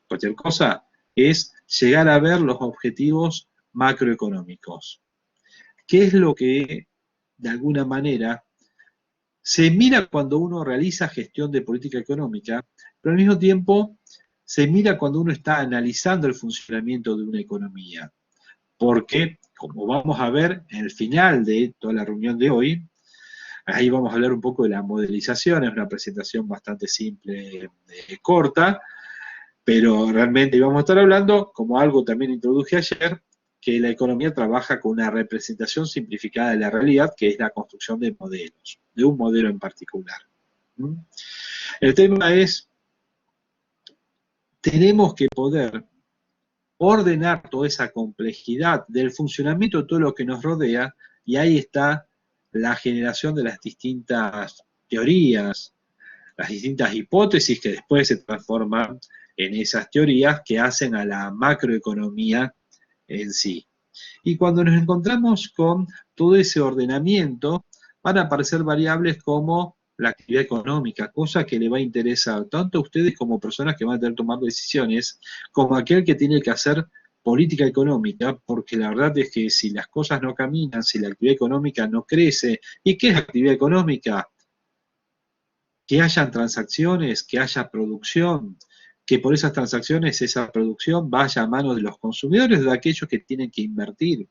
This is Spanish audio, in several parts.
cualquier cosa, es llegar a ver los objetivos macroeconómicos. ¿Qué es lo que, de alguna manera, se mira cuando uno realiza gestión de política económica, pero al mismo tiempo se mira cuando uno está analizando el funcionamiento de una economía? Porque, como vamos a ver en el final de toda la reunión de hoy, ahí vamos a hablar un poco de la modelización, es una presentación bastante simple, corta, pero realmente íbamos a estar hablando, como algo también introduje ayer, que la economía trabaja con una representación simplificada de la realidad, que es la construcción de modelos, de un modelo en particular. ¿Mm? El tema es, tenemos que poder ordenar toda esa complejidad del funcionamiento de todo lo que nos rodea, y ahí está la generación de las distintas teorías, las distintas hipótesis que después se transforman en esas teorías que hacen a la macroeconomía en sí. Y cuando nos encontramos con todo ese ordenamiento, van a aparecer variables como la actividad económica, cosa que le va a interesar tanto a ustedes como personas que van a tener tomando decisiones, como a aquel que tiene que hacer política económica, porque la verdad es que si las cosas no caminan, si la actividad económica no crece, ¿y qué es actividad económica? Que hayan transacciones, que haya producción, que por esas transacciones esa producción vaya a manos de los consumidores, de aquellos que tienen que invertir.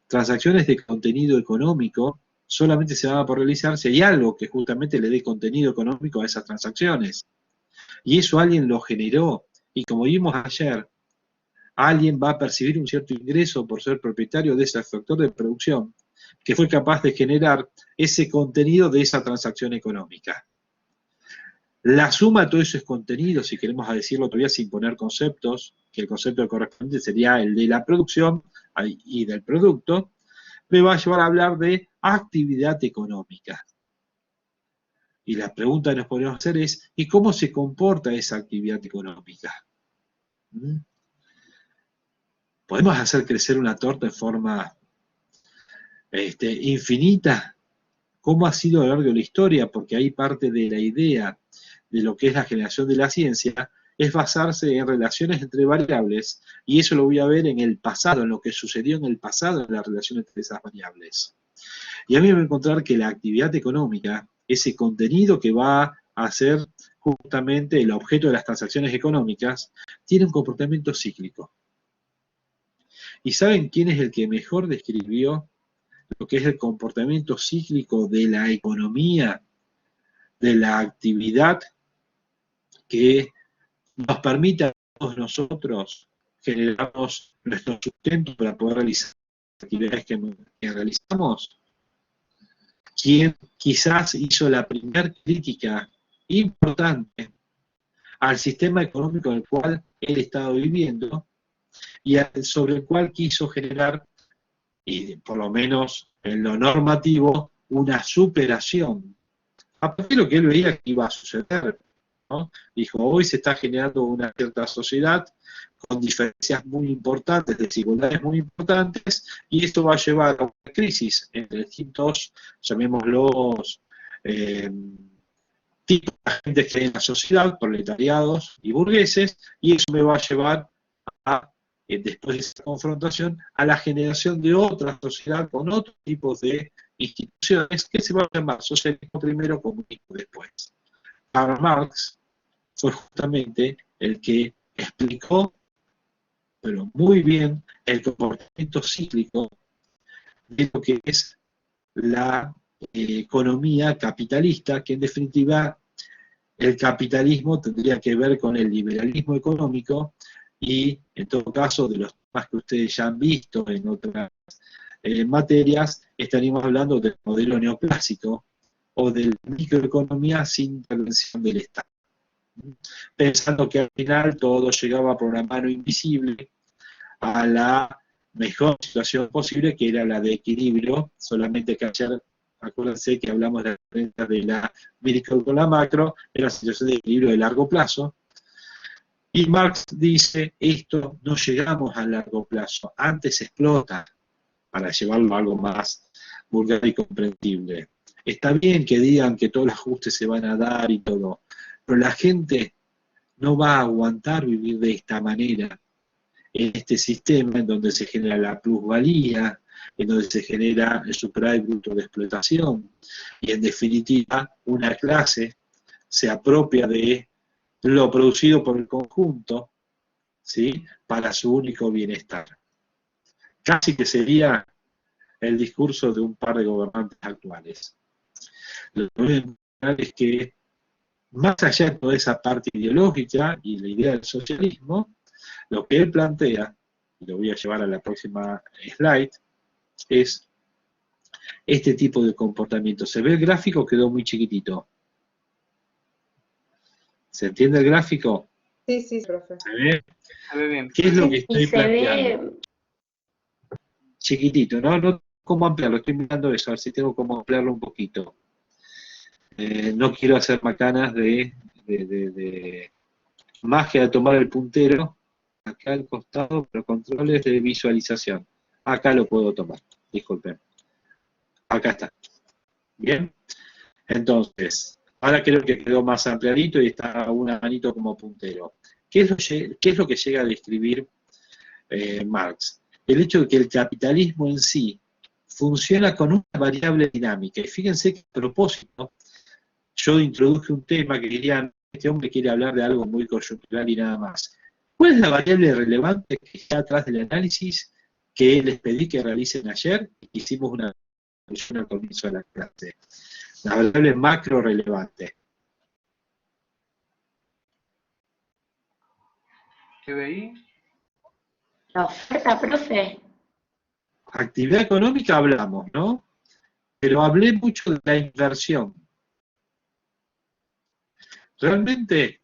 Transacciones de contenido económico solamente se van a poder realizar si hay algo que justamente le dé contenido económico a esas transacciones. Y eso alguien lo generó. Y como vimos ayer, alguien va a percibir un cierto ingreso por ser propietario de ese factor de producción que fue capaz de generar ese contenido de esa transacción económica. La suma de todos esos contenidos, si queremos decirlo todavía sin poner conceptos, que el concepto correspondiente sería el de la producción y del producto, me va a llevar a hablar de actividad económica. Y la pregunta que nos podemos hacer es, ¿y cómo se comporta esa actividad económica? ¿Mm? ¿Podemos hacer crecer una torta de forma infinita? ¿Cómo ha sido a lo largo de la historia? Porque ahí parte de la idea de lo que es la generación de la ciencia, es basarse en relaciones entre variables, y eso lo voy a ver en el pasado, en lo que sucedió en el pasado en la relación entre esas variables. Y a mí me voy a encontrar que la actividad económica, ese contenido que va a ser justamente el objeto de las transacciones económicas, tiene un comportamiento cíclico. ¿Y saben quién es el que mejor describió lo que es el comportamiento cíclico de la economía, de la actividad que nos permite a todos nosotros generarnos nuestro sustento para poder realizar las actividades que realizamos? Quien quizás hizo la primera crítica importante al sistema económico en el cual él estaba viviendo y sobre el cual quiso generar, y por lo menos en lo normativo, una superación a partir de lo que él veía que iba a suceder, ¿no? Dijo, hoy se está generando una cierta sociedad con diferencias muy importantes, desigualdades muy importantes, y esto va a llevar a una crisis entre distintos, llamémoslos, eh, tipos de gente que hay en la sociedad, proletariados y burgueses, y eso me va a llevar a, después de esa confrontación, a la generación de otra sociedad con otros tipos de instituciones que se van a llamar socialismo primero, comunismo después. Karl Marx fue justamente el que explicó, pero muy bien, el comportamiento cíclico de lo que es la economía capitalista, que en definitiva el capitalismo tendría que ver con el liberalismo económico y, en todo caso, de los temas que ustedes ya han visto en otras materias, estaríamos hablando del modelo neoclásico o de la microeconomía sin intervención del Estado. Pensando que al final todo llegaba por una mano invisible a la mejor situación posible, que era la de equilibrio, solamente que ayer, acuérdense que hablamos de la diferencia de la micro con la macro, era la situación de equilibrio de largo plazo, y Marx dice, esto no llegamos a largo plazo, antes explota, para llevarlo a algo más vulgar y comprensible. Está bien que digan que todos los ajustes se van a dar y todo, pero la gente no va a aguantar vivir de esta manera, en este sistema en donde se genera la plusvalía, en donde se genera el superávit bruto de explotación, y en definitiva una clase se apropia de lo producido por el conjunto, ¿sí?, para su único bienestar. Casi que sería el discurso de un par de gobernantes actuales. Lo que voy a encontrar es que, más allá de toda esa parte ideológica y la idea del socialismo, lo que él plantea, y lo voy a llevar a la próxima slide, es este tipo de comportamiento. ¿Se ve el gráfico? Quedó muy chiquitito. ¿Se entiende el gráfico? Sí, sí, profe. ¿Se ve? Se ve bien. ¿Qué es lo que Y estoy se planteando? ve, Chiquitito, ¿no? No cómo ampliarlo, estoy mirando eso, a ver si tengo cómo ampliarlo un poquito. No quiero hacer macanas de más que a tomar el puntero, acá al costado, pero controles de visualización. Acá lo puedo tomar, disculpen. Acá está. Bien. Entonces, ahora creo que quedó más ampliadito y está una manito como puntero. ¿Qué es lo que llega a describir Marx? El hecho de que el capitalismo en sí funciona con una variable dinámica. Y fíjense que a propósito, yo introduje un tema que dirían, este hombre quiere hablar de algo muy coyuntural y nada más. ¿Cuál es la variable relevante que está atrás del análisis que les pedí que realicen ayer y que hicimos una discusión al comienzo de la clase? La variable macro relevante. GBI. la oferta, profe. Actividad económica hablamos, ¿no? Pero hablé mucho de la inversión. Realmente,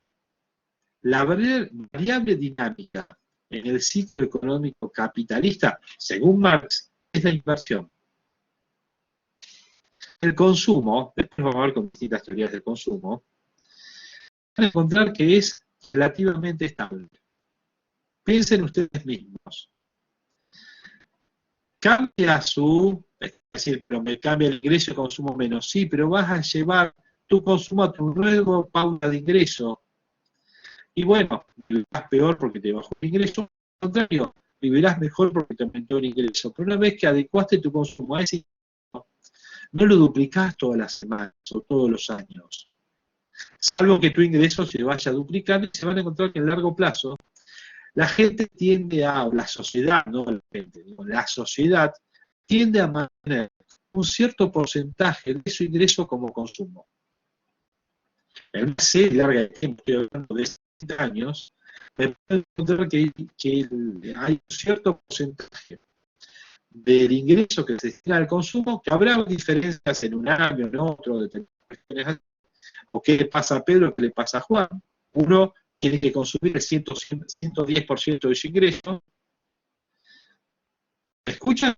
la variable dinámica en el ciclo económico capitalista, según Marx, es la inversión. El consumo, después vamos a ver con distintas teorías del consumo, van a encontrar que es relativamente estable. Piensen ustedes mismos. Cambia es decir, pero me cambia el ingreso y consumo menos. Sí, pero vas a llevar tu consumo a tu nuevo pauta de ingreso. Y bueno, vivirás peor porque te bajó el ingreso. Al contrario, vivirás mejor porque te aumentó el ingreso. Pero una vez que adecuaste tu consumo a ese ingreso, no lo duplicás todas las semanas o todos los años. Salvo que tu ingreso se vaya duplicando y se van a encontrar que en largo plazo la gente tiende la sociedad, no la gente, digo, la sociedad tiende a mantener un cierto porcentaje de su ingreso como consumo. En una serie larga de tiempo, estoy hablando de 60 años, me puedo encontrar que hay un cierto porcentaje del ingreso que se destina al consumo, que habrá diferencias en un año, en otro, o qué le pasa a Pedro, qué le pasa a Juan. Uno tiene que consumir el 110% de su ingreso. ¿Me escuchan?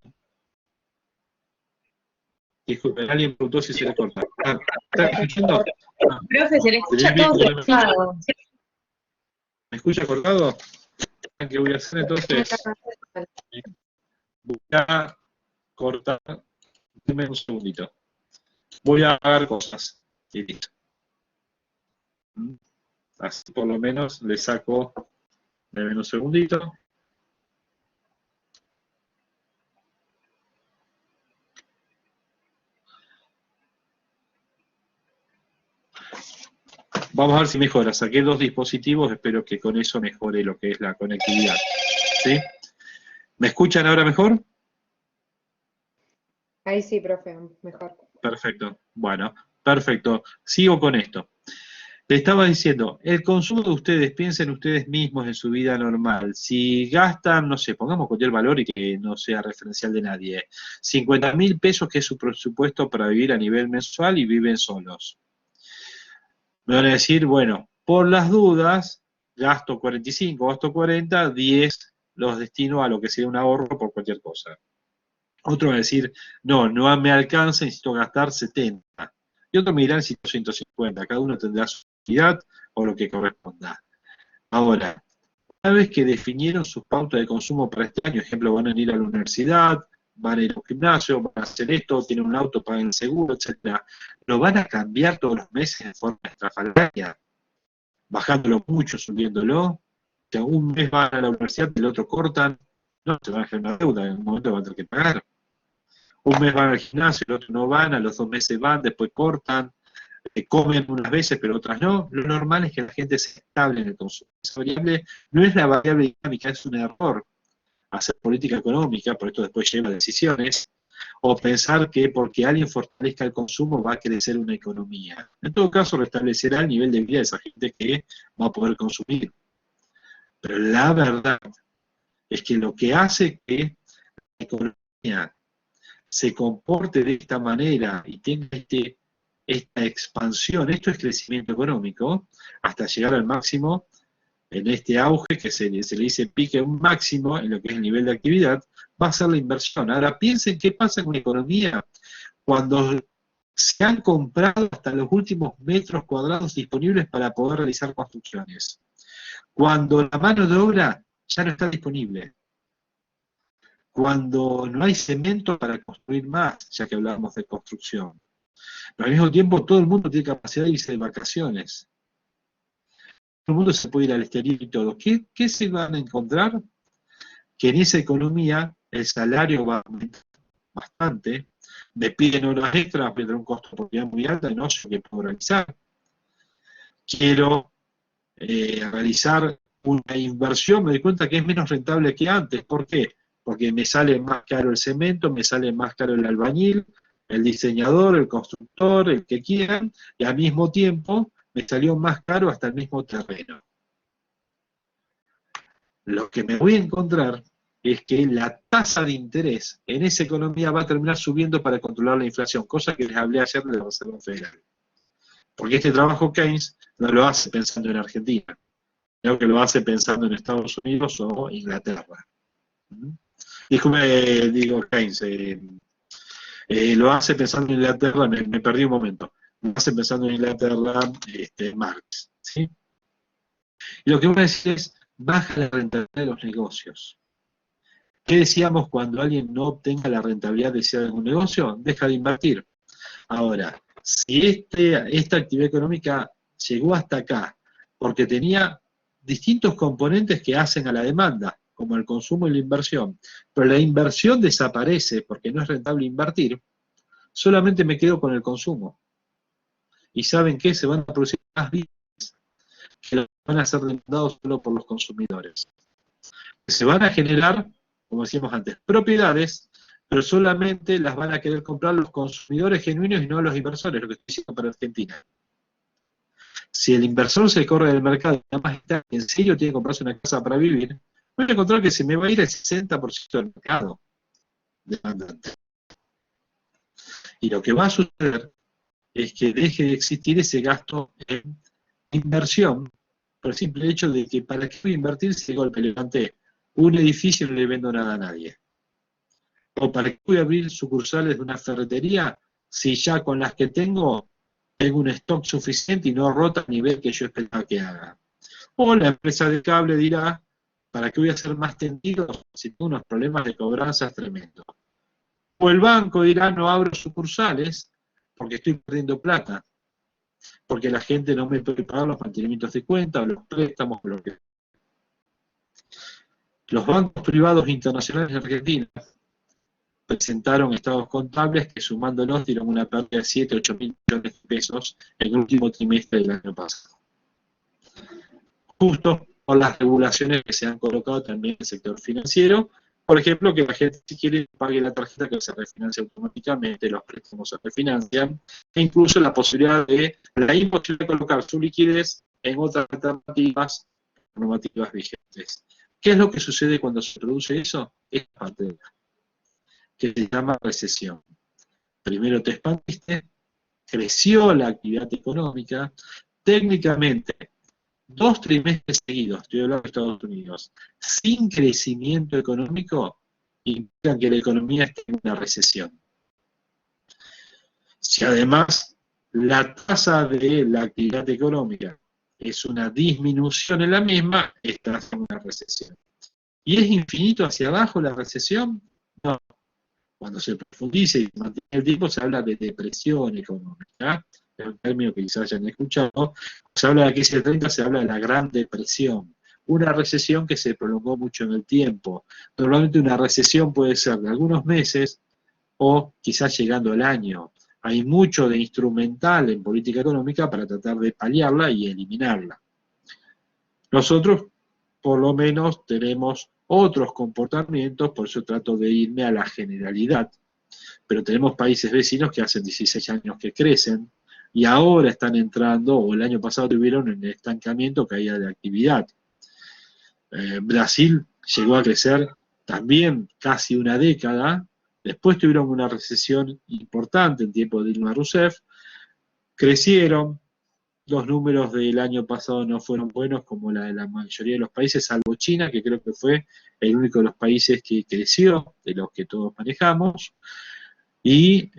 Disculpen, alguien preguntó si se le corta. ¿Está escuchando? Profe, se le escucha todo cortado. ¿Me escucha cortado? ¿Qué voy a hacer entonces? Voy a cortar. Deme un segundito. Voy a hacer cosas. Y listo. Así por lo menos le saco. Deme un segundito. Vamos a ver si mejora. Saqué 2 dispositivos, espero que con eso mejore lo que es la conectividad. ¿Sí? ¿Me escuchan ahora mejor? Ahí sí, profe, mejor. Perfecto. Bueno, perfecto. Sigo con esto. Le estaba diciendo, el consumo de ustedes, piensen ustedes mismos en su vida normal. Si gastan, no sé, pongamos cualquier valor y que no sea referencial de nadie, 50.000 pesos, que es su presupuesto para vivir a nivel mensual, y viven solos. Me van a decir, bueno, por las dudas, gasto 45, gasto 40, 10 los destino a lo que sea un ahorro por cualquier cosa. Otro va a decir, no me alcanza, necesito gastar 70. Y otro me dirá, necesito 150. Cada uno tendrá su utilidad o lo que corresponda. Ahora, una vez que definieron sus pautas de consumo para este año, ejemplo, van a ir a la universidad, van a ir al gimnasio, van a hacer esto, tienen un auto, pagan el seguro, etcétera, ¿lo van a cambiar todos los meses de forma estrafalaria? bajándolo mucho, subiéndolo. O sea, un mes van a la universidad, el otro cortan, no, se van a generar una deuda, en un momento van a tener que pagar. Un mes van al gimnasio, el otro no van, a los 2 meses van, después cortan, comen unas veces, pero otras no. Lo normal es que la gente se estable en el consumo. Esa variable no es la variable dinámica, es un error hacer política económica, por esto después lleva a decisiones, o pensar que porque alguien fortalezca el consumo va a crecer una economía. En todo caso, restablecerá el nivel de vida de esa gente que va a poder consumir. Pero la verdad es que lo que hace que la economía se comporte de esta manera y tenga esta expansión, esto es crecimiento económico, hasta llegar al máximo en este auge que se le dice pique un máximo en lo que es el nivel de actividad, va a ser la inversión. Ahora piensen qué pasa con la economía cuando se han comprado hasta los últimos metros cuadrados disponibles para poder realizar construcciones. Cuando la mano de obra ya no está disponible. Cuando no hay cemento para construir más, ya que hablábamos de construcción. Pero al mismo tiempo todo el mundo tiene capacidad de irse de vacaciones. Todo el mundo se puede ir al exterior y todo. ¿Qué se van a encontrar? Que en esa economía el salario va a aumentar bastante, me piden horas extras, va a tener un costo de oportunidad muy alto, no sé qué puedo realizar. Quiero realizar una inversión, me doy cuenta que es menos rentable que antes. ¿Por qué? Porque me sale más caro el cemento, me sale más caro el albañil, el diseñador, el constructor, el que quieran, y al mismo tiempo me salió más caro hasta el mismo terreno. Lo que me voy a encontrar es que la tasa de interés en esa economía va a terminar subiendo para controlar la inflación, cosa que les hablé ayer de la Reserva Federal. Porque este trabajo Keynes no lo hace pensando en Argentina, sino que lo hace pensando en Estados Unidos o Inglaterra. Digo Keynes, lo hace pensando en Inglaterra, me perdí un momento, lo hace pensando en Inglaterra Marx. ¿Sí? Y lo que voy a decir es, baja la rentabilidad de los negocios. ¿Qué decíamos cuando alguien no obtenga la rentabilidad deseada en un negocio? Deja de invertir. Ahora, si esta actividad económica llegó hasta acá porque tenía distintos componentes que hacen a la demanda, como el consumo y la inversión, pero la inversión desaparece porque no es rentable invertir, solamente me quedo con el consumo. ¿Y saben qué? Se van a producir más bienes que van a ser demandados solo por los consumidores. Se van a generar, como decíamos antes, propiedades, pero solamente las van a querer comprar los consumidores genuinos y no los inversores, lo que estoy diciendo para Argentina. Si el inversor se corre del mercado y nada más está en serio tiene que comprarse una casa para vivir, voy a encontrar que se me va a ir el 60% del mercado demandante. Y lo que va a suceder es que deje de existir ese gasto en inversión, por el simple hecho de que para qué voy a invertir si de golpe levanté un edificio y no le vendo nada a nadie. O para qué voy a abrir sucursales de una ferretería si ya con las que tengo un stock suficiente y no rota a nivel que yo esperaba que haga. O la empresa de cable dirá, ¿para qué voy a hacer más tendidos si tengo unos problemas de cobranzas tremendos? O el banco dirá, no abro sucursales porque estoy perdiendo plata, porque la gente no me puede pagar los mantenimientos de cuenta o los préstamos o lo que. Los bancos privados internacionales de Argentina presentaron estados contables que sumándolos dieron una pérdida de 7, 8 mil millones de pesos en el último trimestre del año pasado. Justo por las regulaciones que se han colocado también en el sector financiero, por ejemplo, que la gente si quiere pague la tarjeta que se refinancia automáticamente, los préstamos se refinancian, e incluso la posibilidad de la imposibilidad de colocar su liquidez en otras alternativas normativas vigentes. ¿Qué es lo que sucede cuando se produce eso? Es pandemia, que se llama recesión. Primero te expandiste, creció la actividad económica, técnicamente 2 trimestres seguidos, estoy hablando de Estados Unidos, sin crecimiento económico, implican que la economía esté en una recesión. Si además la tasa de la actividad económica es una disminución en la misma, estás en una recesión. ¿Y es infinito hacia abajo la recesión? No. Cuando se profundiza y se mantiene el tiempo se habla de depresión económica, es un término que quizás hayan escuchado, se habla de la crisis del 30, se habla de la Gran Depresión, una recesión que se prolongó mucho en el tiempo. Normalmente una recesión puede ser de algunos meses o quizás llegando al año. Hay mucho de instrumental en política económica para tratar de paliarla y eliminarla. Nosotros, por lo menos, tenemos otros comportamientos, por eso trato de irme a la generalidad, pero tenemos países vecinos que hacen 16 años que crecen y ahora están entrando, o el año pasado tuvieron en estancamiento, caída de actividad. Brasil llegó a crecer también casi una década, después tuvieron una recesión importante en tiempo de Dilma Rousseff, crecieron, los números del año pasado no fueron buenos como la de la mayoría de los países, salvo China, que creo que fue el único de los países que creció, de los que todos manejamos, y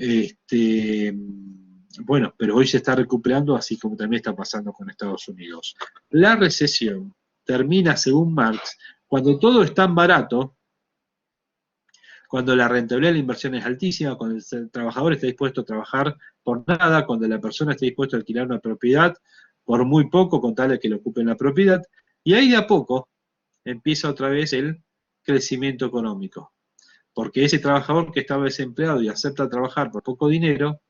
bueno, pero hoy se está recuperando, así como también está pasando con Estados Unidos. La recesión termina, según Marx, cuando todo es tan barato, cuando la rentabilidad de la inversión es altísima, cuando el trabajador está dispuesto a trabajar por nada, cuando la persona está dispuesta a alquilar una propiedad por muy poco, con tal de que le ocupen la propiedad, y ahí de a poco empieza otra vez el crecimiento económico. Porque ese trabajador que estaba desempleado y acepta trabajar por poco dinero,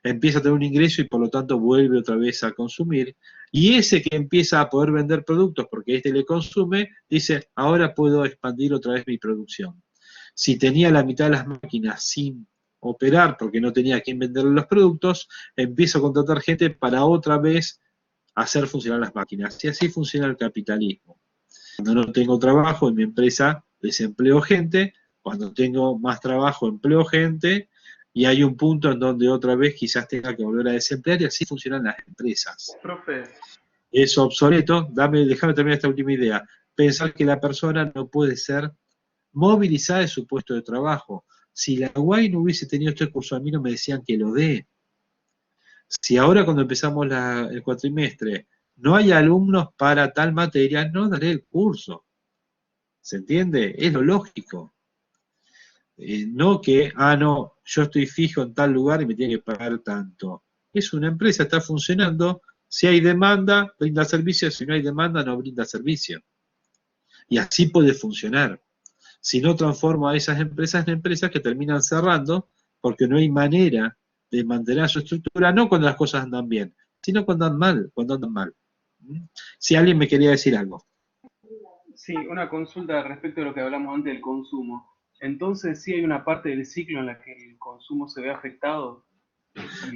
empieza a tener un ingreso y por lo tanto vuelve otra vez a consumir, y ese que empieza a poder vender productos porque este le consume, dice, ahora puedo expandir otra vez mi producción. Si tenía la mitad de las máquinas sin operar porque no tenía a quién venderle los productos, empiezo a contratar gente para otra vez hacer funcionar las máquinas. Y así funciona el capitalismo. Cuando no tengo trabajo en mi empresa, desempleo gente. Cuando tengo más trabajo, empleo gente. Y hay un punto en donde otra vez quizás tenga que volver a desemplear, y así funcionan las empresas. Profe. Es obsoleto. Déjame terminar esta última idea. Pensar que la persona no puede ser movilizada de su puesto de trabajo. Si la UAI no hubiese tenido este curso, a mí no me decían que lo dé. Si ahora cuando empezamos el cuatrimestre no hay alumnos para tal materia, no daré el curso. ¿Se entiende? Es lo lógico. No que, no, yo estoy fijo en tal lugar y me tiene que pagar tanto. Es una empresa, está funcionando. Si hay demanda, brinda servicio. Si no hay demanda, no brinda servicio. Y así puede funcionar. Si no transformo a esas empresas en empresas que terminan cerrando porque no hay manera de mantener su estructura, no cuando las cosas andan bien, sino cuando andan mal. Si alguien me quería decir algo. Sí, una consulta respecto a lo que hablamos antes del consumo. Entonces, ¿sí hay una parte del ciclo en la que el consumo se ve afectado?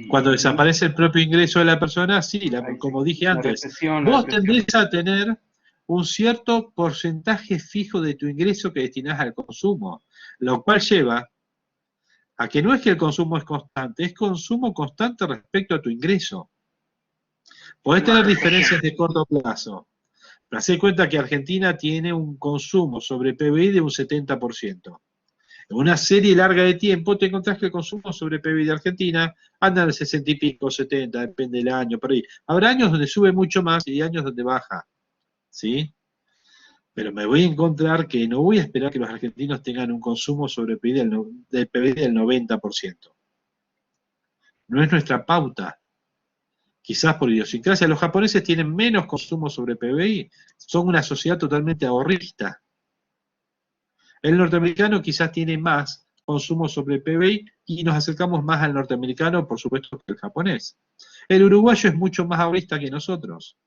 Cuando desaparece el propio ingreso de la persona, sí, como dije antes, vos tendés a tener un cierto porcentaje fijo de tu ingreso que destinás al consumo, lo cual lleva a que no es que el consumo es constante, es consumo constante respecto a tu ingreso. Podés tener diferencias de corto plazo, pero hacé cuenta que Argentina tiene un consumo sobre PBI de un 70%. En una serie larga de tiempo te encontrás que el consumo sobre PBI de Argentina anda en el 60 y pico, 70, depende del año, por ahí. Habrá años donde sube mucho más y años donde baja, ¿sí? Pero me voy a encontrar que no voy a esperar que los argentinos tengan un consumo sobre del PBI del 90%. No es nuestra pauta. Quizás por idiosincrasia. Los japoneses tienen menos consumo sobre PBI, son una sociedad totalmente ahorrista. El norteamericano quizás tiene más consumo sobre PBI y nos acercamos más al norteamericano, por supuesto, que el japonés. El uruguayo es mucho más ahorrista que nosotros.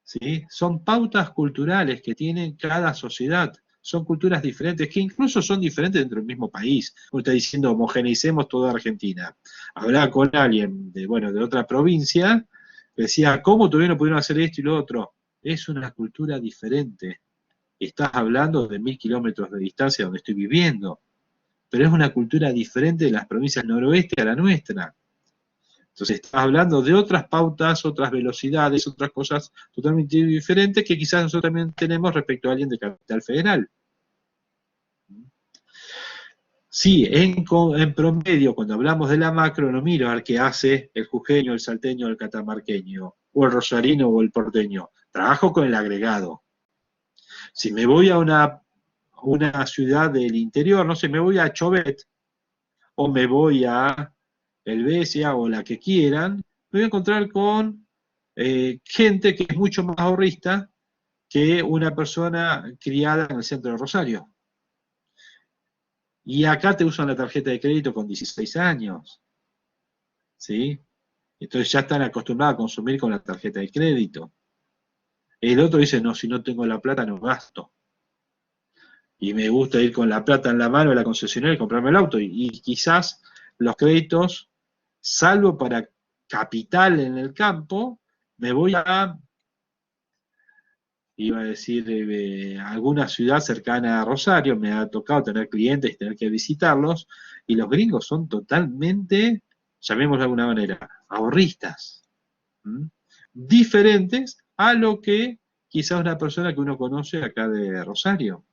¿Sí? Son pautas culturales que tiene cada sociedad. Son culturas diferentes, que incluso son diferentes dentro del mismo país. Como está diciendo, homogeneicemos toda Argentina. Hablaba con alguien de otra provincia, decía, ¿cómo todavía no pudieron hacer esto y lo otro? Es una cultura diferente. Estás hablando de 1000 kilómetros de distancia donde estoy viviendo, pero es una cultura diferente de las provincias del noroeste a la nuestra. Entonces estás hablando de otras pautas, otras velocidades, otras cosas totalmente diferentes que quizás nosotros también tenemos respecto a alguien de Capital Federal. Sí, en promedio, cuando hablamos de la macro, no miro a ver qué hace el jujeño, el salteño, el catamarqueño, o el rosarino o el porteño. Trabajo con el agregado. Si me voy a una ciudad del interior, no sé, me voy a Chobet, o me voy a el BSA o la que quieran, me voy a encontrar con gente que es mucho más ahorrista que una persona criada en el centro de Rosario. Y acá te usan la tarjeta de crédito con 16 años, ¿sí? Entonces ya están acostumbrados a consumir con la tarjeta de crédito. El otro dice, no, si no tengo la plata no gasto. Y me gusta ir con la plata en la mano a la concesionaria y comprarme el auto. Y quizás los créditos, salvo para capital en el campo, me voy iba a decir, alguna ciudad cercana a Rosario, me ha tocado tener clientes y tener que visitarlos, y los gringos son totalmente, llamémoslo de alguna manera, ahorristas, diferentes a lo que quizás una persona que uno conoce acá de Rosario.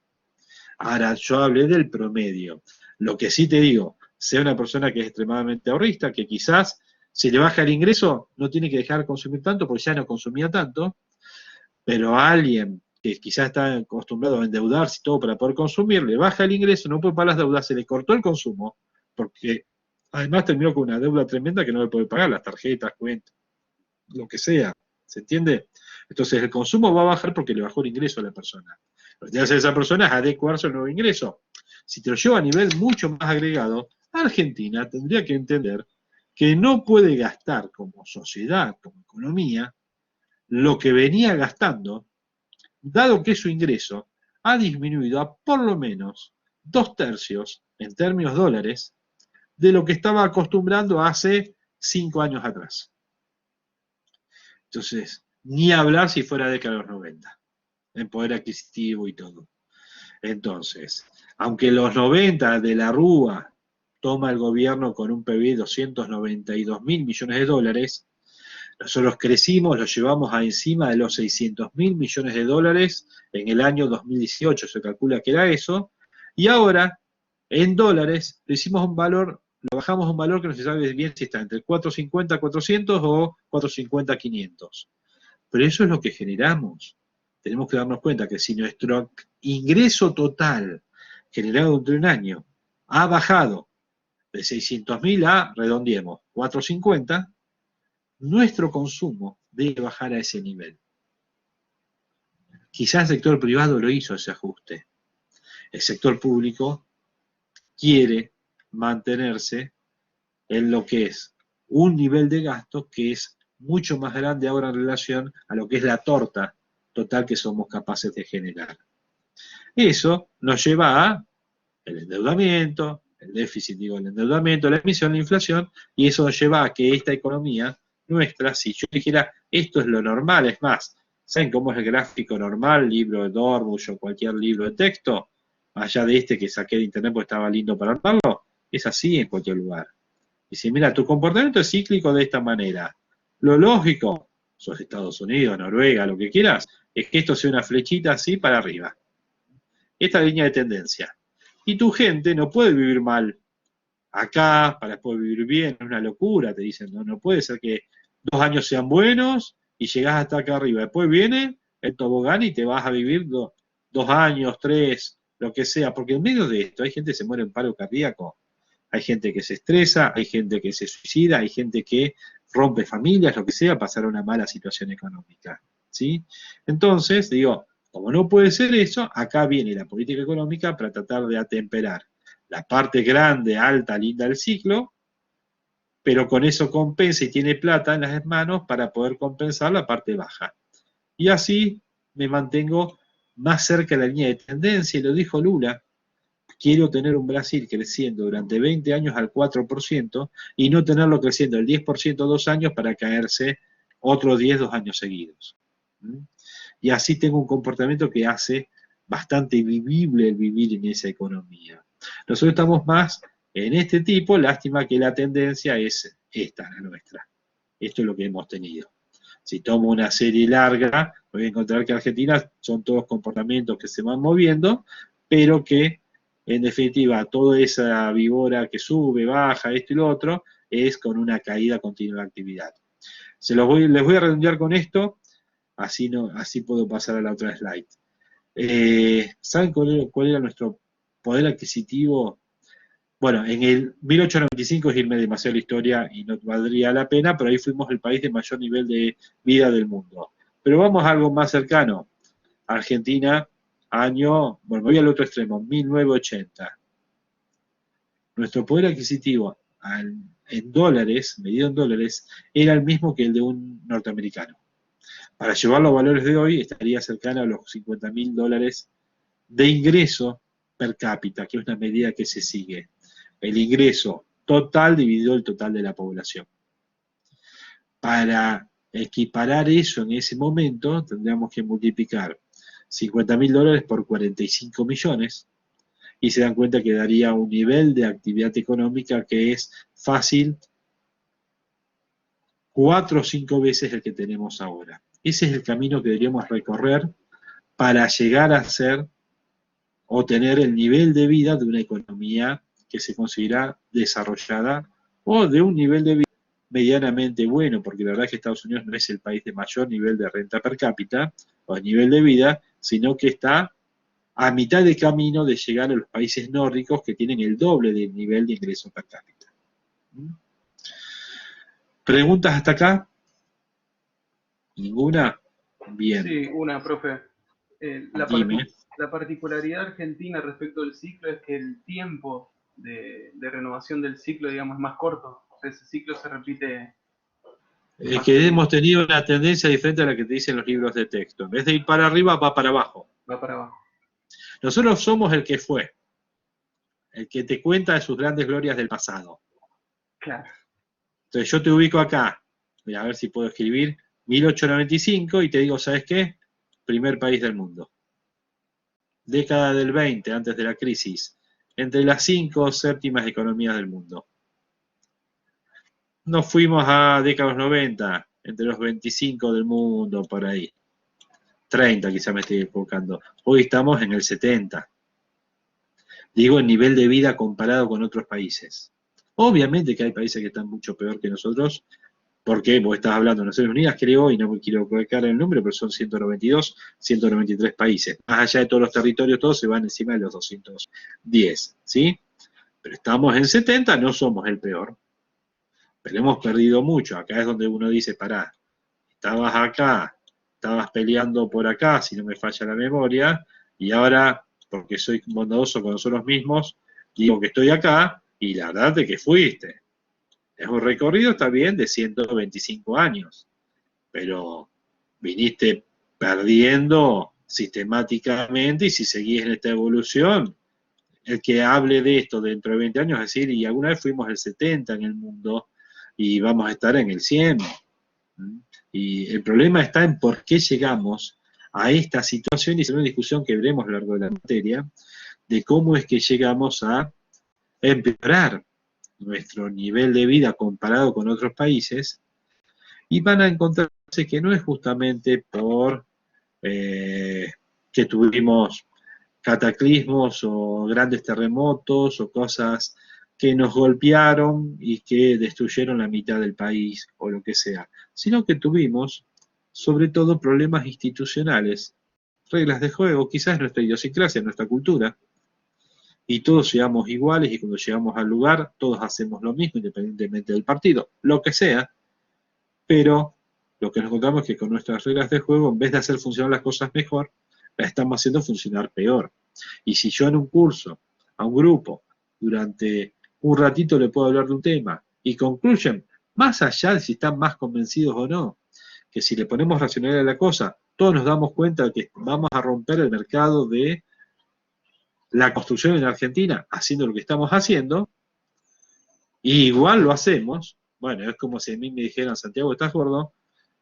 Ahora, yo hablé del promedio. Lo que sí te digo, sea una persona que es extremadamente ahorrista, que quizás si le baja el ingreso no tiene que dejar de consumir tanto porque ya no consumía tanto, pero a alguien que quizás está acostumbrado a endeudarse y todo para poder consumir, le baja el ingreso, no puede pagar las deudas, se le cortó el consumo, porque además terminó con una deuda tremenda que no le puede pagar, las tarjetas, cuentas, lo que sea, ¿se entiende? Entonces el consumo va a bajar porque le bajó el ingreso a la persona. Lo que tiene que hacer esa persona es adecuarse al nuevo ingreso. Si te lo lleva a nivel mucho más agregado, Argentina tendría que entender que no puede gastar como sociedad, como economía, lo que venía gastando, dado que su ingreso ha disminuido a por lo menos 2/3 en términos dólares de lo que estaba acostumbrando hace 5 años atrás. Entonces, ni hablar si fuera década de los 90, en poder adquisitivo y todo. Entonces, aunque en los 90 de la Rúa toma el gobierno con un PBI de 292.000 millones de dólares, nosotros crecimos, lo llevamos a encima de los 600.000 millones de dólares en el año 2018, se calcula que era eso, y ahora, en dólares, le hicimos un valor, lo bajamos a un valor que no se sabe bien si está entre 450, 400 o 450, 500. Pero eso es lo que generamos. Tenemos que darnos cuenta que si nuestro ingreso total generado durante un año ha bajado de 600.000 a, redondeemos, 450, nuestro consumo debe bajar a ese nivel. Quizás el sector privado lo hizo ese ajuste. El sector público quiere mantenerse en lo que es un nivel de gasto que es mucho más grande ahora en relación a lo que es la torta total que somos capaces de generar. Eso nos lleva a el endeudamiento, el déficit, digo, el endeudamiento, la emisión, la inflación, y eso nos lleva a que esta economía nuestra, si yo dijera esto es lo normal, es más, ¿saben cómo es el gráfico normal, libro de Dorbush o cualquier libro de texto? Allá de este que saqué de internet porque estaba lindo para armarlo, es así en cualquier lugar. Dice, mira, tu comportamiento es cíclico de esta manera. Lo lógico, sos Estados Unidos, Noruega, lo que quieras, es que esto sea una flechita así para arriba. Esta línea de tendencia. Y tu gente no puede vivir mal acá para poder vivir bien, es una locura, te dicen, no puede ser que 2 años sean buenos y llegás hasta acá arriba. Después viene el tobogán y te vas a vivir 2 años, 3, lo que sea, porque en medio de esto hay gente que se muere en paro cardíaco, hay gente que se estresa, hay gente que se suicida, hay gente que rompe familias, lo que sea, pasar una mala situación económica, ¿sí? Entonces, digo, como no puede ser eso, acá viene la política económica para tratar de atemperar la parte grande, alta, linda del ciclo, pero con eso compensa y tiene plata en las manos para poder compensar la parte baja. Y así me mantengo más cerca de la línea de tendencia, y lo dijo Lula, quiero tener un Brasil creciendo durante 20 años al 4% y no tenerlo creciendo el 10% 2 años para caerse otros 10 2 años seguidos. Y así tengo un comportamiento que hace bastante vivible el vivir en esa economía. Nosotros estamos más en este tipo, lástima que la tendencia es esta, la nuestra. Esto es lo que hemos tenido. Si tomo una serie larga, voy a encontrar que Argentina son todos comportamientos que se van moviendo, pero que, en definitiva, toda esa víbora que sube, baja, esto y lo otro, es con una caída continua de actividad. Les voy a redondear con esto, así puedo pasar a la otra slide. ¿Saben cuál era nuestro poder adquisitivo Bueno, en el 1895 es irme demasiado a la historia y no valdría la pena, pero ahí fuimos el país de mayor nivel de vida del mundo. Pero vamos a algo más cercano. Argentina, bueno, me voy al otro extremo, 1980. Nuestro poder adquisitivo en dólares, medido en dólares, era el mismo que el de un norteamericano. Para llevarlo a valores de hoy, estaría cercano a los $50.000 de ingreso per cápita, que es una medida que se sigue. El ingreso total dividido el total de la población. Para equiparar eso en ese momento, tendríamos que multiplicar $50.000 por 45 millones, y se dan cuenta que daría un nivel de actividad económica que es fácil 4 o 5 veces el que tenemos ahora. Ese es el camino que deberíamos recorrer para llegar a ser o tener el nivel de vida de una economía que se considera desarrollada o de un nivel de vida medianamente bueno, porque la verdad es que Estados Unidos no es el país de mayor nivel de renta per cápita o de nivel de vida, sino que está a mitad de camino de llegar a los países nórdicos que tienen el doble del nivel de ingreso per cápita. ¿Preguntas hasta acá? ¿Ninguna? Bien. Sí, una, profe. Dime. La particularidad argentina respecto del ciclo es que el tiempo de renovación del ciclo, digamos, es más corto. O sea, ese ciclo se repite. Es que hemos tenido una tendencia diferente a la que te dicen los libros de texto. En vez de ir para arriba, va para abajo. Va para abajo. Nosotros somos el que fue, el que te cuenta de sus grandes glorias del pasado. Claro. Entonces yo te ubico acá, voy a ver si puedo escribir, 1895, y te digo, ¿sabes qué? Primer país del mundo. Década del 20, antes de la crisis, entre las 5 séptimas economías del mundo. Nos fuimos a décadas 90, entre los 25 del mundo, por ahí. 30, quizá me estoy equivocando. Hoy estamos en el 70. Digo, en nivel de vida comparado con otros países. Obviamente que hay países que están mucho peor que nosotros, porque vos estás hablando de Naciones Unidas, creo, y no me quiero colocar el número, pero son 192, 193 países. Más allá de todos los territorios, todos se van encima de los 210, ¿sí? Pero estamos en 70, no somos el peor. Pero hemos perdido mucho. Acá es donde uno dice, pará, estabas acá, estabas peleando por acá, si no me falla la memoria, y ahora, porque soy bondadoso con nosotros mismos, digo que estoy acá, y la verdad es que fuiste. Es un recorrido, está bien, de 125 años, pero viniste perdiendo sistemáticamente, y si seguís en esta evolución, el que hable de esto dentro de 20 años, es decir, y alguna vez fuimos el 70 en el mundo, y vamos a estar en el 100. Y el problema está en por qué llegamos a esta situación, y es una discusión que veremos a lo largo de la materia, de cómo es que llegamos a empeorar nuestro nivel de vida comparado con otros países, y van a encontrarse que no es justamente por que tuvimos cataclismos o grandes terremotos o cosas que nos golpearon y que destruyeron la mitad del país o lo que sea, sino que tuvimos sobre todo problemas institucionales, reglas de juego, quizás nuestra idiosincrasia, nuestra cultura, y todos llegamos iguales, y cuando llegamos al lugar todos hacemos lo mismo independientemente del partido, lo que sea, pero lo que nos encontramos es que con nuestras reglas de juego, en vez de hacer funcionar las cosas mejor, las estamos haciendo funcionar peor. Y si yo en un curso, a un grupo, durante un ratito le puedo hablar de un tema, y concluyen, más allá de si están más convencidos o no, que si le ponemos racionalidad a la cosa, todos nos damos cuenta de que vamos a romper el mercado de la construcción en Argentina, haciendo lo que estamos haciendo, y igual lo hacemos. Bueno, es como si a mí me dijeran, Santiago, ¿estás gordo?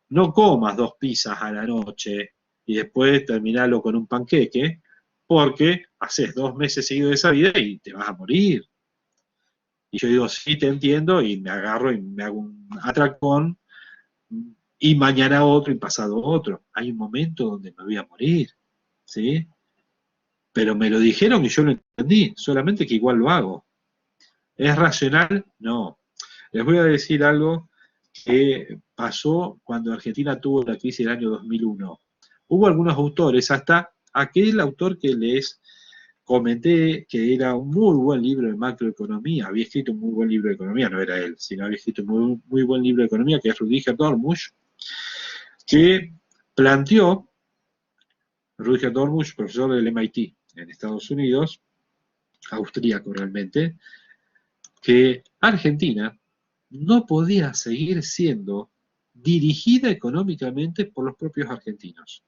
No comas 2 pizzas a la noche y después terminarlo con un panqueque, porque haces 2 meses seguidos de esa vida y te vas a morir. Y yo digo, sí, te entiendo, y me agarro y me hago un atracón, y mañana otro, y pasado otro. Hay un momento donde me voy a morir, ¿sí? Pero me lo dijeron y yo lo entendí, solamente que igual lo hago. ¿Es racional? No. Les voy a decir algo que pasó cuando Argentina tuvo la crisis del año 2001. Hubo algunos autores, hasta aquel autor que les comenté que era un muy buen libro de macroeconomía, había escrito un muy buen libro de economía, no era él, sino había escrito un muy, muy buen libro de economía, que es Rüdiger Dormusch, que planteó, Rüdiger Dormusch, profesor del MIT en Estados Unidos, austríaco realmente, que Argentina no podía seguir siendo dirigida económicamente por los propios argentinos.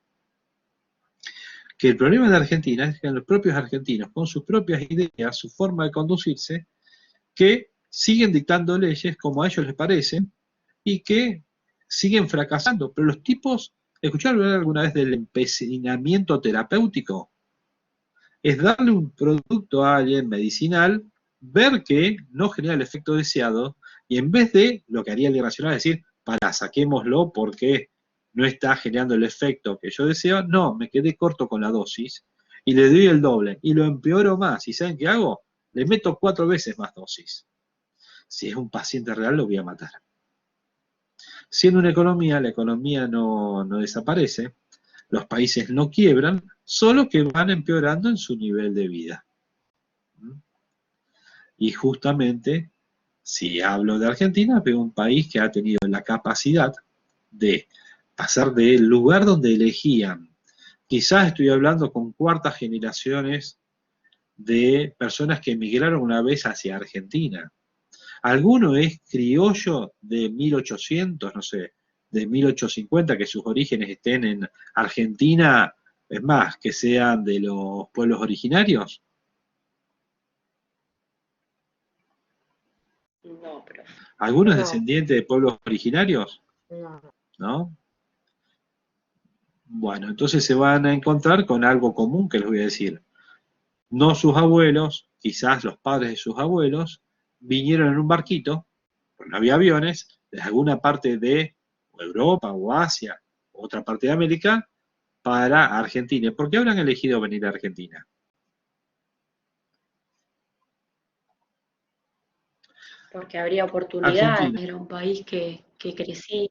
Que el problema de Argentina es que los propios argentinos, con sus propias ideas, su forma de conducirse, que siguen dictando leyes como a ellos les parecen y que siguen fracasando. Pero los tipos, ¿escucharon hablar alguna vez del empecinamiento terapéutico? Es darle un producto a alguien medicinal, ver que no genera el efecto deseado, y en vez de lo que haría el irracional, es decir, para saquémoslo porque no está generando el efecto que yo deseo, no, me quedé corto con la dosis y le doy el doble y lo empeoro más. ¿Y saben qué hago? Le meto 4 veces más dosis. Si es un paciente real, lo voy a matar. Siendo una economía, la economía no desaparece, los países no quiebran, solo que van empeorando en su nivel de vida. Y justamente, si hablo de Argentina, veo un país que ha tenido la capacidad de pasar del lugar donde elegían, quizás estoy hablando con cuartas generaciones de personas que emigraron una vez hacia Argentina. Alguno es criollo de 1800, no sé, de 1850, que sus orígenes estén en Argentina, es más, que sean de los pueblos originarios. No, profe. ¿Algunos No. descendientes de pueblos originarios? No. ¿No? Bueno, entonces se van a encontrar con algo común que les voy a decir. No sus abuelos, quizás los padres de sus abuelos, vinieron en un barquito, pues no había aviones, de alguna parte de Europa o Asia, o otra parte de América, para Argentina. ¿Por qué habrán elegido venir a Argentina? Porque habría oportunidades, Argentina, era un país que crecía.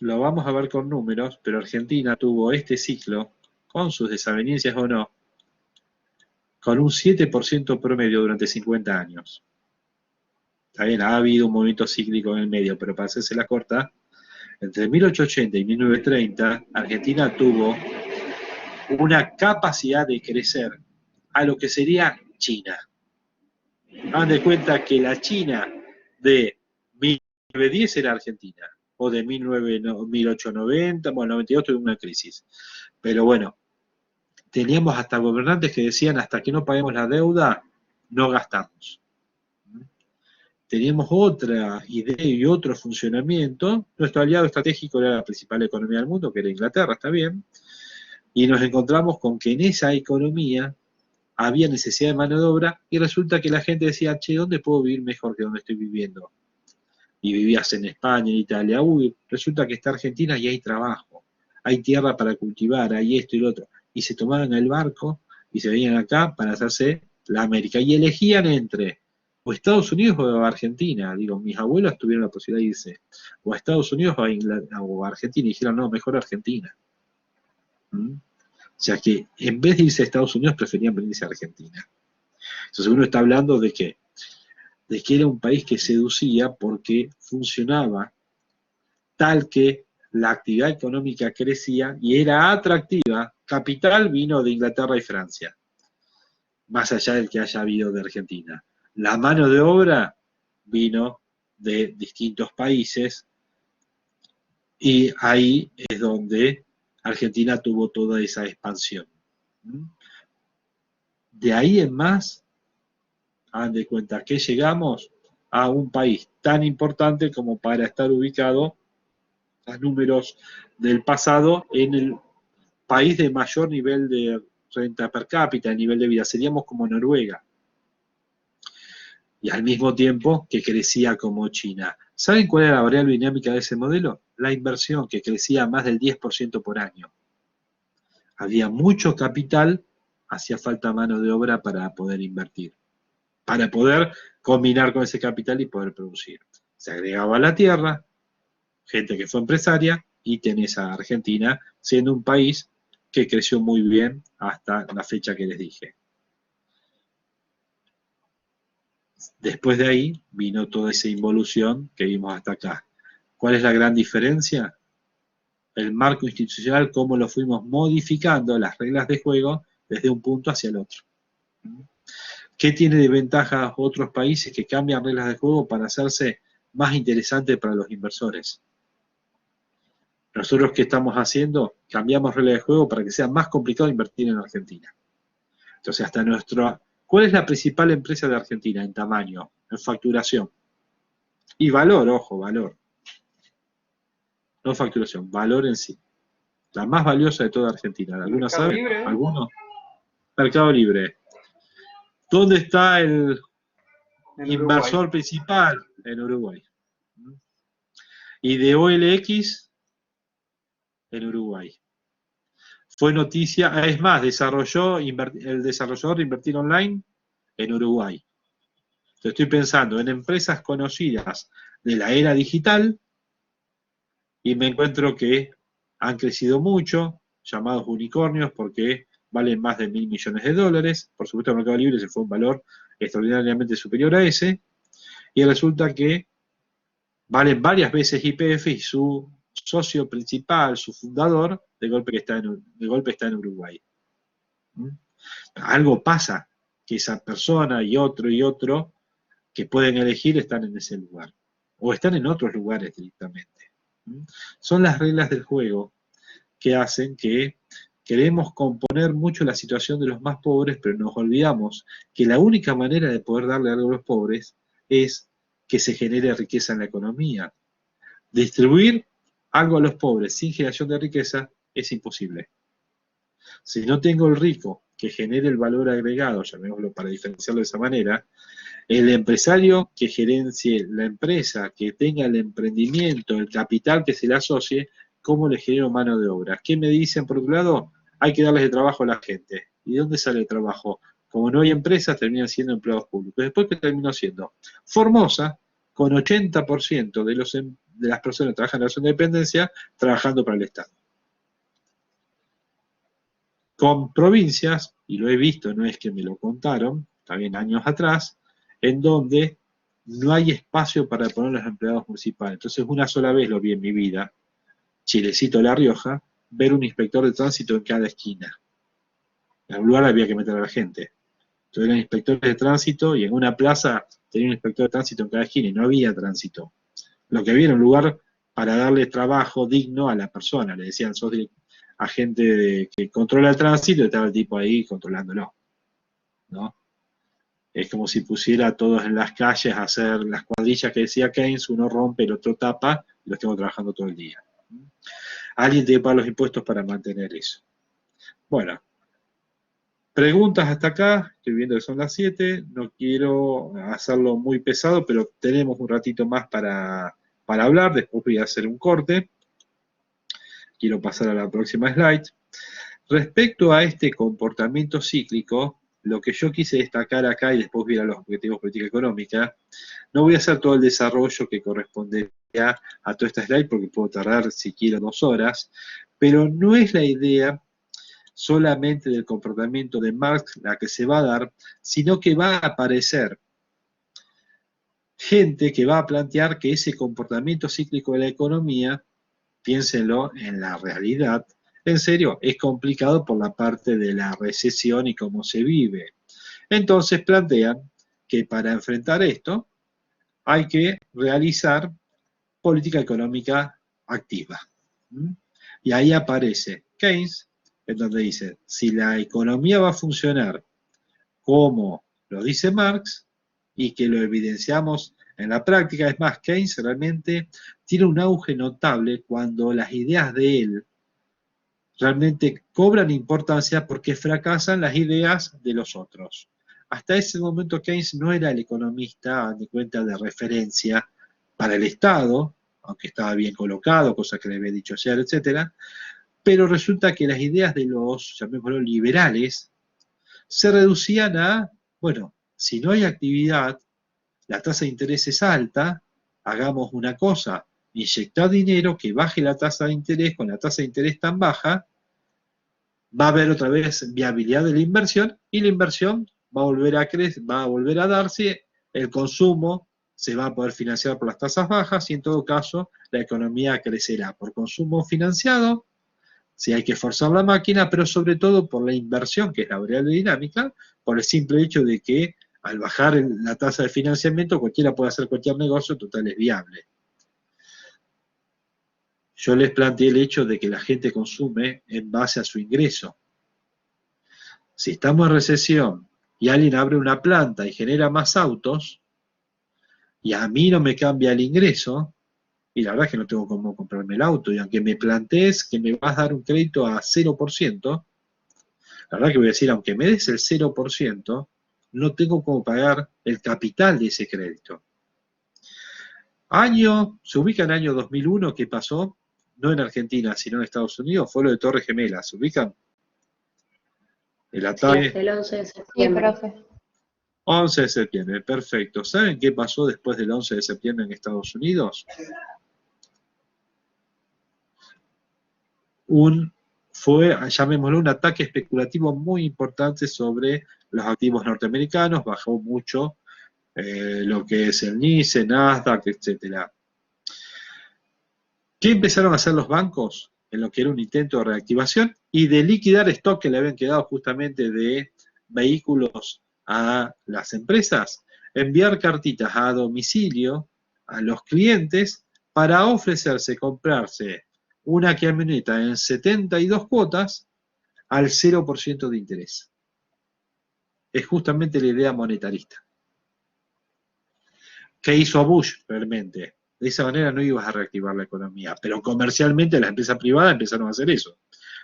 lo vamos a ver con números, pero Argentina tuvo este ciclo, con sus desavenencias o no, con un 7% promedio durante 50 años. Está bien, ha habido un movimiento cíclico en el medio, pero para hacerse la corta, entre 1880 y 1930, Argentina tuvo una capacidad de crecer a lo que sería China. Hagan de cuenta que la China de 1910 era Argentina, o de 1890, bueno, 92 tuvo una crisis. Pero bueno, teníamos hasta gobernantes que decían, hasta que no paguemos la deuda, no gastamos. Teníamos otra idea y otro funcionamiento. Nuestro aliado estratégico era la principal economía del mundo, que era Inglaterra, está bien. Y nos encontramos con que en esa economía había necesidad de mano de obra y resulta que la gente decía, che, ¿dónde puedo vivir mejor que donde estoy viviendo? Y vivías en España, en Italia, uy, resulta que está Argentina y hay trabajo, hay tierra para cultivar, hay esto y lo otro. Y se tomaban el barco y se venían acá para hacerse la América. Y elegían entre o Estados Unidos o Argentina. Digo, mis abuelos tuvieron la posibilidad de irse o a Estados Unidos o a Argentina y dijeron, no, mejor Argentina. ¿Mm? O sea que en vez de irse a Estados Unidos preferían venirse a Argentina. Entonces uno está hablando de que era un país que seducía porque funcionaba tal que la actividad económica crecía y era atractiva. Capital vino de Inglaterra y Francia, más allá del que haya habido de Argentina. La mano de obra vino de distintos países y ahí es donde Argentina tuvo toda esa expansión. De ahí en más, hagan de cuenta que llegamos a un país tan importante como para estar ubicado a números del pasado en el país de mayor nivel de renta per cápita, nivel de vida. Seríamos como Noruega. Y al mismo tiempo que crecía como China. ¿Saben cuál era la variable dinámica de ese modelo? La inversión, que crecía más del 10% por año. Había mucho capital, hacía falta mano de obra para poder invertir, para poder combinar con ese capital y poder producir. Se agregaba a la tierra, gente que fue empresaria, y tenés a Argentina siendo un país que creció muy bien hasta la fecha que les dije. Después de ahí vino toda esa involución que vimos hasta acá. ¿Cuál es la gran diferencia? El marco institucional, cómo lo fuimos modificando, las reglas de juego, desde un punto hacia el otro. ¿Qué tiene de ventaja otros países que cambian reglas de juego para hacerse más interesantes para los inversores? Nosotros, ¿qué estamos haciendo? Cambiamos reglas de juego para que sea más complicado invertir en Argentina. Entonces, hasta ¿cuál es la principal empresa de Argentina en tamaño, en facturación? Y valor, ojo, valor. No facturación, valor en sí. La más valiosa de toda Argentina. ¿Alguna sabe? Libre. ¿Alguno? Mercado Libre. ¿Dónde está el inversor principal? En Uruguay. Y de OLX, en Uruguay. Fue noticia, es más, el desarrollador de Invertir Online en Uruguay. Entonces estoy pensando en empresas conocidas de la era digital y me encuentro que han crecido mucho, llamados unicornios porque valen más de $1.000 millones. Por supuesto, el Mercado Libre se fue un valor extraordinariamente superior a ese, y resulta que valen varias veces YPF y su socio principal, su fundador, de golpe está en Uruguay. Algo pasa, que esa persona y otro que pueden elegir están en ese lugar, o están en otros lugares directamente. Son las reglas del juego que hacen que queremos componer mucho la situación de los más pobres, pero nos olvidamos que la única manera de poder darle algo a los pobres es que se genere riqueza en la economía. Distribuir algo a los pobres sin generación de riqueza es imposible. Si no tengo el rico que genere el valor agregado, llamémoslo para diferenciarlo de esa manera, el empresario que gerencie la empresa, que tenga el emprendimiento, el capital que se le asocie, ¿cómo le genero mano de obra? ¿Qué me dicen por otro lado? Hay que darles de trabajo a la gente. ¿Y de dónde sale el trabajo? Como no hay empresas, terminan siendo empleados públicos. Después, ¿qué terminó siendo? Formosa, con 80% de las personas que trabajan en relación de dependencia, trabajando para el Estado. Con provincias, y lo he visto, no es que me lo contaron, también años atrás, en donde no hay espacio para poner los empleados municipales. Entonces, una sola vez lo vi en mi vida, Chilecito, La Rioja, ver un inspector de tránsito en cada esquina. En algún lugar había que meter a la gente. Entonces eran inspectores de tránsito y en una plaza tenía un inspector de tránsito en cada esquina y no había tránsito. Lo que había era un lugar para darle trabajo digno a la persona. Le decían, sos agente que controla el tránsito, y estaba el tipo ahí controlándolo, ¿no? Es como si pusiera a todos en las calles a hacer las cuadrillas que decía Keynes, uno rompe, el otro tapa, y lo estamos trabajando todo el día. Alguien tiene que pagar los impuestos para mantener eso. Bueno, preguntas hasta acá, estoy viendo que son las 7, no quiero hacerlo muy pesado, pero tenemos un ratito más para hablar, después voy a hacer un corte. Quiero pasar a la próxima slide. Respecto a este comportamiento cíclico, lo que yo quise destacar acá, y después voy a los objetivos de política económica, no voy a hacer todo el desarrollo que correspondería a toda esta slide, porque puedo tardar, si quiero, 2 horas, pero no es la idea solamente del comportamiento de Marx la que se va a dar, sino que va a aparecer gente que va a plantear que ese comportamiento cíclico de la economía, piénsenlo en la realidad, en serio, es complicado por la parte de la recesión y cómo se vive. Entonces plantean que para enfrentar esto hay que realizar política económica activa. Y ahí aparece Keynes, en donde dice, si la economía va a funcionar como lo dice Marx, y que lo evidenciamos en la práctica, es más, Keynes realmente tiene un auge notable cuando las ideas de él realmente cobran importancia porque fracasan las ideas de los otros. Hasta ese momento Keynes no era el economista de cuenta de referencia para el Estado, aunque estaba bien colocado, cosa que le había dicho ayer, etcétera, pero resulta que las ideas de los, llamémoslo, liberales, se reducían a, bueno, si no hay actividad, la tasa de interés es alta, hagamos una cosa, inyectar dinero que baje la tasa de interés con la tasa de interés tan baja, va a haber otra vez viabilidad de la inversión y la inversión va a volver a crecer, va a volver a darse, el consumo se va a poder financiar por las tasas bajas y en todo caso la economía crecerá por consumo financiado, si hay que forzar la máquina, pero sobre todo por la inversión, que es la variable dinámica, por el simple hecho de que al bajar la tasa de financiamiento cualquiera puede hacer cualquier negocio, total es viable. Yo les planteé el hecho de que la gente consume en base a su ingreso. Si estamos en recesión y alguien abre una planta y genera más autos, y a mí no me cambia el ingreso, y la verdad es que no tengo cómo comprarme el auto, y aunque me plantees que me vas a dar un crédito a 0%, la verdad que voy a decir, aunque me des el 0%, no tengo cómo pagar el capital de ese crédito. Se ubica en el año 2001, ¿qué pasó? No en Argentina, sino en Estados Unidos, fue lo de Torres Gemelas, ¿se ubican? El Sí, ataque. el 11 de Sí, septiembre. profe. 11 de septiembre, perfecto. ¿Saben qué pasó después del 11 de septiembre en Estados Unidos? Fue, llamémoslo, un ataque especulativo muy importante sobre los activos norteamericanos, bajó mucho lo que es el NICE, Nasdaq, etc. ¿Qué empezaron a hacer los bancos en lo que era un intento de reactivación y de liquidar stock que le habían quedado justamente de vehículos a las empresas? Enviar cartitas a domicilio a los clientes para ofrecerse comprarse una camioneta en 72 cuotas al 0% de interés. Es justamente la idea monetarista. ¿Qué hizo Bush realmente? De esa manera no ibas a reactivar la economía, pero comercialmente las empresas privadas empezaron a hacer eso.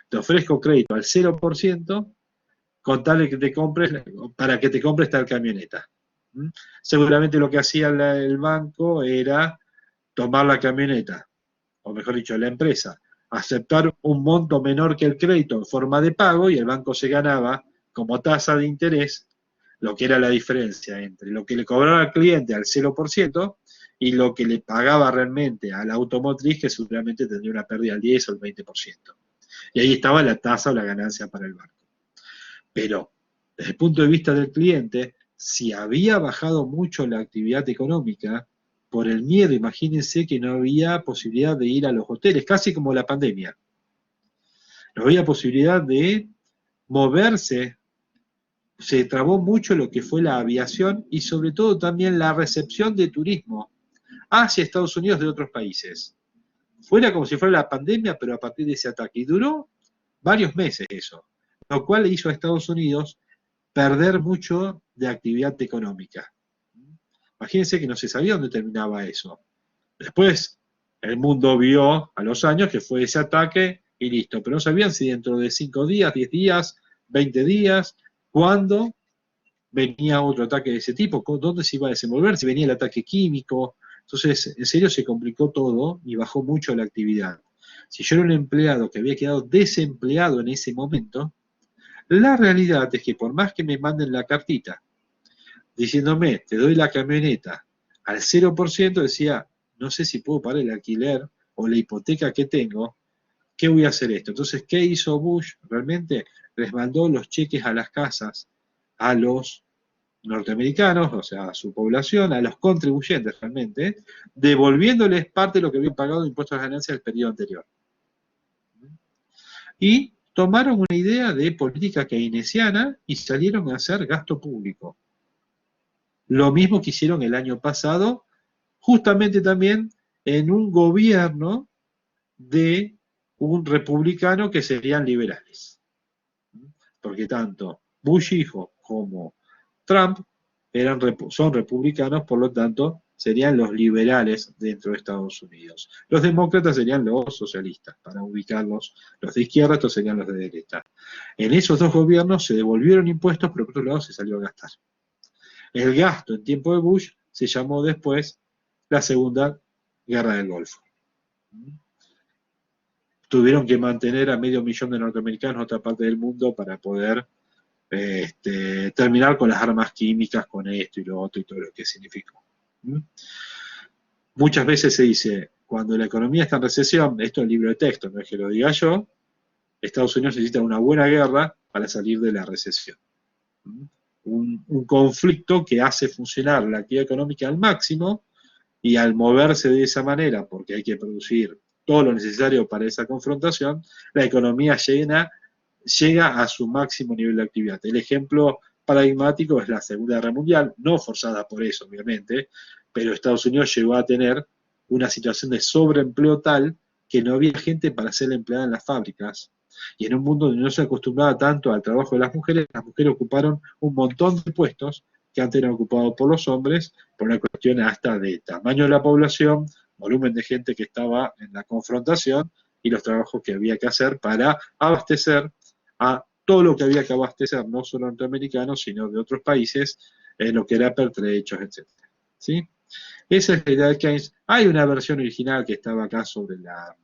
Te ofrezco crédito al 0% con tal de que te compres, para que te compres tal camioneta. Seguramente lo que hacía el banco era tomar la camioneta, o mejor dicho, la empresa, aceptar un monto menor que el crédito en forma de pago y el banco se ganaba como tasa de interés lo que era la diferencia entre lo que le cobraba al cliente al 0% y lo que le pagaba realmente a la automotriz, que seguramente tendría una pérdida del 10 o el 20%. Y ahí estaba la tasa o la ganancia para el banco. Pero, desde el punto de vista del cliente, si había bajado mucho la actividad económica, por el miedo, imagínense que no había posibilidad de ir a los hoteles, casi como la pandemia. No había posibilidad de moverse, se trabó mucho lo que fue la aviación y sobre todo también la recepción de turismo hacia Estados Unidos de otros países. Fuera como si fuera la pandemia, pero a partir de ese ataque. Y duró varios meses eso, lo cual hizo a Estados Unidos perder mucho de actividad económica. Imagínense que no se sabía dónde terminaba eso. Después, el mundo vio a los años que fue ese ataque y listo, pero no sabían si dentro de 5 días, 10 días, 20 días, cuándo venía otro ataque de ese tipo, dónde se iba a desenvolver, si venía el ataque químico. Entonces, en serio se complicó todo y bajó mucho la actividad. Si yo era un empleado que había quedado desempleado en ese momento, la realidad es que por más que me manden la cartita diciéndome, te doy la camioneta al 0%, decía, no sé si puedo pagar el alquiler o la hipoteca que tengo, ¿qué voy a hacer esto? Entonces, ¿qué hizo Bush? Realmente les mandó los cheques a las casas, a los norteamericanos, o sea, a su población, a los contribuyentes realmente, devolviéndoles parte de lo que habían pagado de impuestos a ganancias del periodo anterior. Y tomaron una idea de política keynesiana y salieron a hacer gasto público. Lo mismo que hicieron el año pasado, justamente también en un gobierno de un republicano que serían liberales. Porque tanto Bush hijo como Trump son republicanos, por lo tanto serían los liberales dentro de Estados Unidos. Los demócratas serían los socialistas, para ubicarlos. Los de izquierda, estos serían los de derecha. En esos dos gobiernos se devolvieron impuestos, pero por otro lado se salió a gastar. El gasto en tiempo de Bush se llamó después la Segunda Guerra del Golfo. Tuvieron que mantener a 500.000 de norteamericanos en otra parte del mundo para poder terminar con las armas químicas, con esto y lo otro y todo lo que significó. Muchas veces se dice, cuando la economía está en recesión, esto es el libro de texto, no es que lo diga yo, Estados Unidos necesita una buena guerra para salir de la recesión. Un conflicto que hace funcionar la actividad económica al máximo, y al moverse de esa manera, porque hay que producir todo lo necesario para esa confrontación, la economía llega a su máximo nivel de actividad. El ejemplo paradigmático es la Segunda Guerra Mundial, no forzada por eso, obviamente, pero Estados Unidos llegó a tener una situación de sobreempleo tal que no había gente para ser empleada en las fábricas. Y en un mundo donde no se acostumbraba tanto al trabajo de las mujeres ocuparon un montón de puestos que antes eran ocupados por los hombres, por una cuestión hasta de tamaño de la población, volumen de gente que estaba en la confrontación y los trabajos que había que hacer para abastecer a todo lo que había que abastecer, no solo norteamericanos, sino de otros países, en lo que era pertrechos, etc. ¿Sí? Esa es la idea de Keynes. Hay una versión original que estaba acá sobre la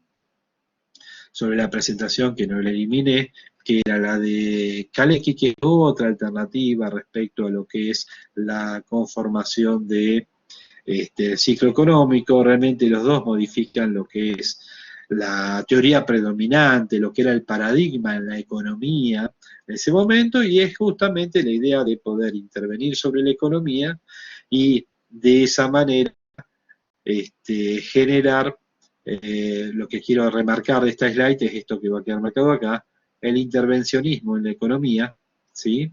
presentación, que no la eliminé, que era la de Kalecki, que es otra alternativa respecto a lo que es la conformación de ciclo económico. Realmente los dos modifican lo que es la teoría predominante, lo que era el paradigma en la economía en ese momento, y es justamente la idea de poder intervenir sobre la economía y de esa manera generar, lo que quiero remarcar de esta slide es esto que va a quedar marcado acá, el intervencionismo en la economía, ¿sí?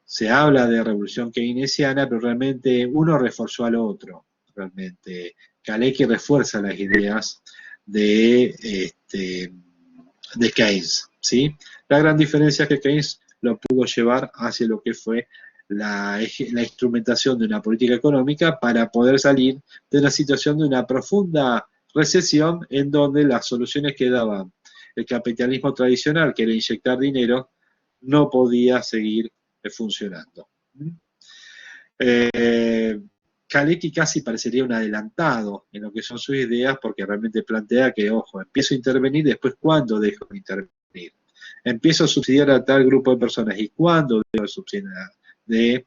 Se habla de revolución keynesiana, pero realmente uno reforzó al otro, realmente. Kalecki refuerza las ideas de Keynes, ¿sí? La gran diferencia es que Keynes lo pudo llevar hacia lo que fue la instrumentación de una política económica para poder salir de una situación de una profunda recesión en donde las soluciones que daba el capitalismo tradicional, que era inyectar dinero, no podía seguir funcionando. Kalecki casi parecería un adelantado en lo que son sus ideas, porque realmente plantea que, ojo, empiezo a intervenir, después ¿cuándo dejo de intervenir? Empiezo a subsidiar a tal grupo de personas, ¿y cuándo dejo de subsidiar? De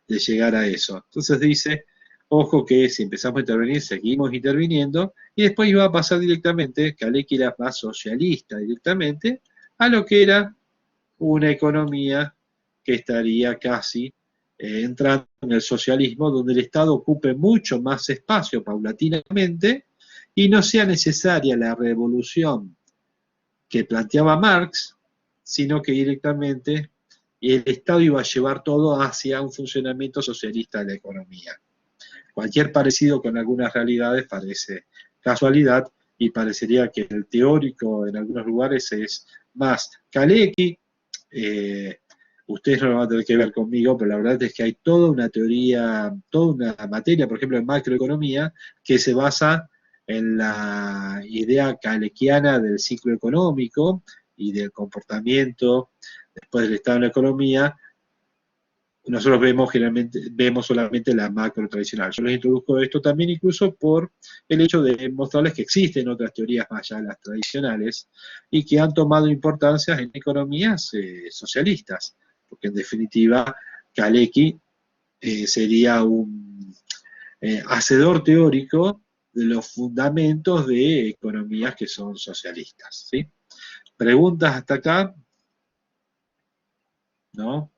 llegar a eso. Entonces dice, ojo que si empezamos a intervenir, seguimos interviniendo, y después iba a pasar directamente, Kalecki era más socialista directamente, a lo que era una economía que estaría casi entrando en el socialismo, donde el Estado ocupe mucho más espacio paulatinamente y no sea necesaria la revolución que planteaba Marx, sino que directamente el Estado iba a llevar todo hacia un funcionamiento socialista de la economía. Cualquier parecido con algunas realidades parece casualidad, y parecería que el teórico en algunos lugares es más Kalecki. Ustedes no lo van a tener que ver conmigo, pero la verdad es que hay toda una teoría, toda una materia, por ejemplo, en macroeconomía, que se basa en la idea kaleckiana del ciclo económico y del comportamiento después del estado de la economía. Nosotros vemos solamente la macro tradicional. Yo les introduzco esto también incluso por el hecho de mostrarles que existen otras teorías más allá de las tradicionales y que han tomado importancia en economías socialistas, porque en definitiva Kalecki sería un hacedor teórico de los fundamentos de economías que son socialistas, ¿sí? ¿Preguntas hasta acá? ¿No?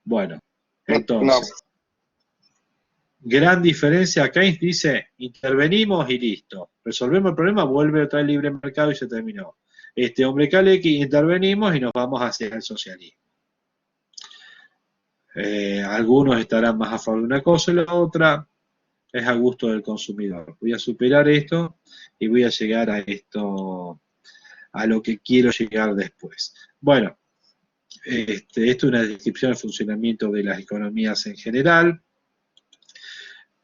Bueno, entonces, gran diferencia. Keynes dice, intervenimos y listo. Resolvemos el problema, vuelve otra vez libre mercado y se terminó. Este hombre Kalecki, intervenimos y nos vamos hacia el socialismo. Algunos estarán más a favor de una cosa y la otra, es a gusto del consumidor. Voy a superar esto y voy a llegar a esto, a lo que quiero llegar después. Bueno, esto es una descripción del funcionamiento de las economías en general,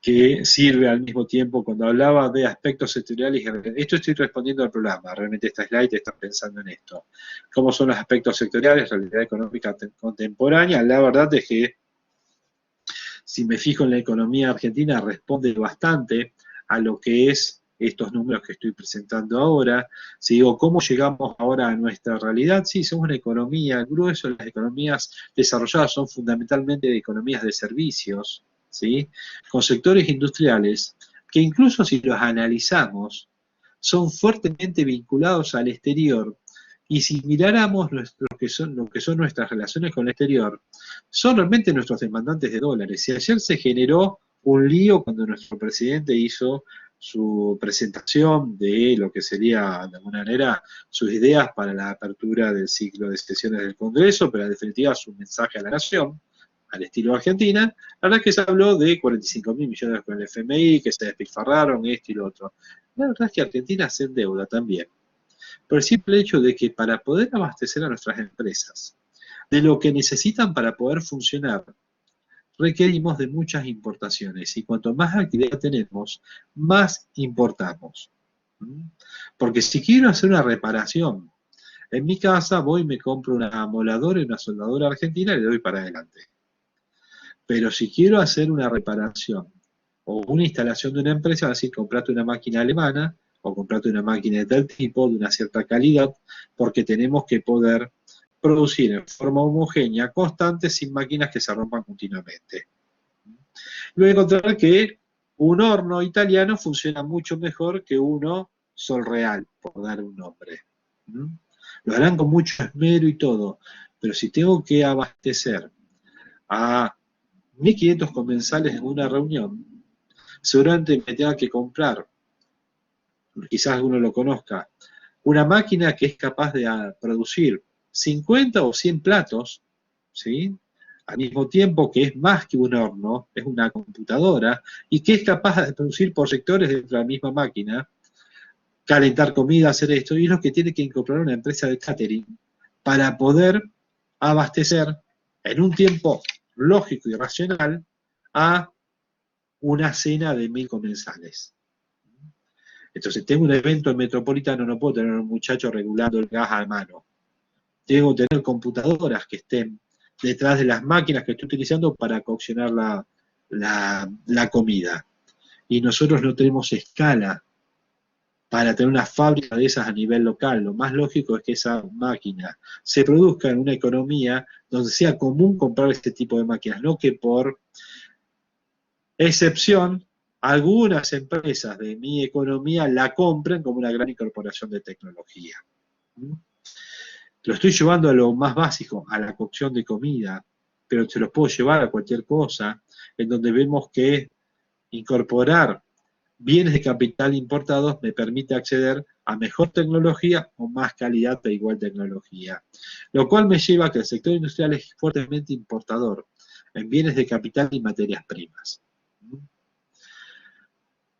que sirve al mismo tiempo cuando hablaba de aspectos sectoriales. Esto estoy respondiendo al programa, realmente esta slide está pensando en esto. ¿Cómo son los aspectos sectoriales, realidad económica contemporánea? La verdad es que, si me fijo en la economía argentina, responde bastante a lo que es estos números que estoy presentando ahora. Si digo, ¿cómo llegamos ahora a nuestra realidad? Sí, somos una economía, el grueso de las economías desarrolladas son fundamentalmente economías de servicios, ¿sí? Con sectores industriales que incluso si los analizamos, son fuertemente vinculados al exterior, Y si miráramos lo que son nuestras relaciones con el exterior, son realmente nuestros demandantes de dólares. Y ayer se generó un lío cuando nuestro presidente hizo su presentación de lo que sería, de alguna manera, sus ideas para la apertura del ciclo de sesiones del Congreso, pero en definitiva su mensaje a la nación, al estilo Argentina. La verdad es que se habló de 45.000 millones con el FMI, que se despilfarraron, esto y lo otro. La verdad es que Argentina se endeuda también. Por el simple hecho de que para poder abastecer a nuestras empresas de lo que necesitan para poder funcionar, requerimos de muchas importaciones. Y cuanto más actividad tenemos, más importamos. Porque si quiero hacer una reparación en mi casa, voy y me compro una amoladora y una soldadora argentina y le doy para adelante. Pero si quiero hacer una reparación o una instalación de una empresa, va a decir, comprate una máquina alemana o comprate una máquina de tal tipo, de una cierta calidad, porque tenemos que poder producir en forma homogénea, constante, sin máquinas que se rompan continuamente. Voy a encontrar que un horno italiano funciona mucho mejor que uno Sol Real, por dar un nombre. Lo harán con mucho esmero y todo, pero si tengo que abastecer a 1.500 comensales en una reunión, seguramente me tenga que comprar, quizás alguno lo conozca, una máquina que es capaz de producir 50 o 100 platos, ¿sí? Al mismo tiempo que es más que un horno, es una computadora, y que es capaz de producir por sectores dentro de la misma máquina, calentar comida, hacer esto, y es lo que tiene que incorporar una empresa de catering para poder abastecer en un tiempo lógico y racional a una cena de 1.000 comensales. Entonces, tengo un evento metropolitano, no puedo tener un muchacho regulando el gas a mano. Tengo que tener computadoras que estén detrás de las máquinas que estoy utilizando para coccionar la comida. Y nosotros no tenemos escala para tener una fábrica de esas a nivel local. Lo más lógico es que esa máquina se produzca en una economía donde sea común comprar este tipo de máquinas, no que por excepción algunas empresas de mi economía la compren como una gran incorporación de tecnología. Lo estoy llevando a lo más básico, a la cocción de comida, pero se los puedo llevar a cualquier cosa, en donde vemos que incorporar bienes de capital importados me permite acceder a mejor tecnología o más calidad de igual tecnología. Lo cual me lleva a que el sector industrial es fuertemente importador en bienes de capital y materias primas.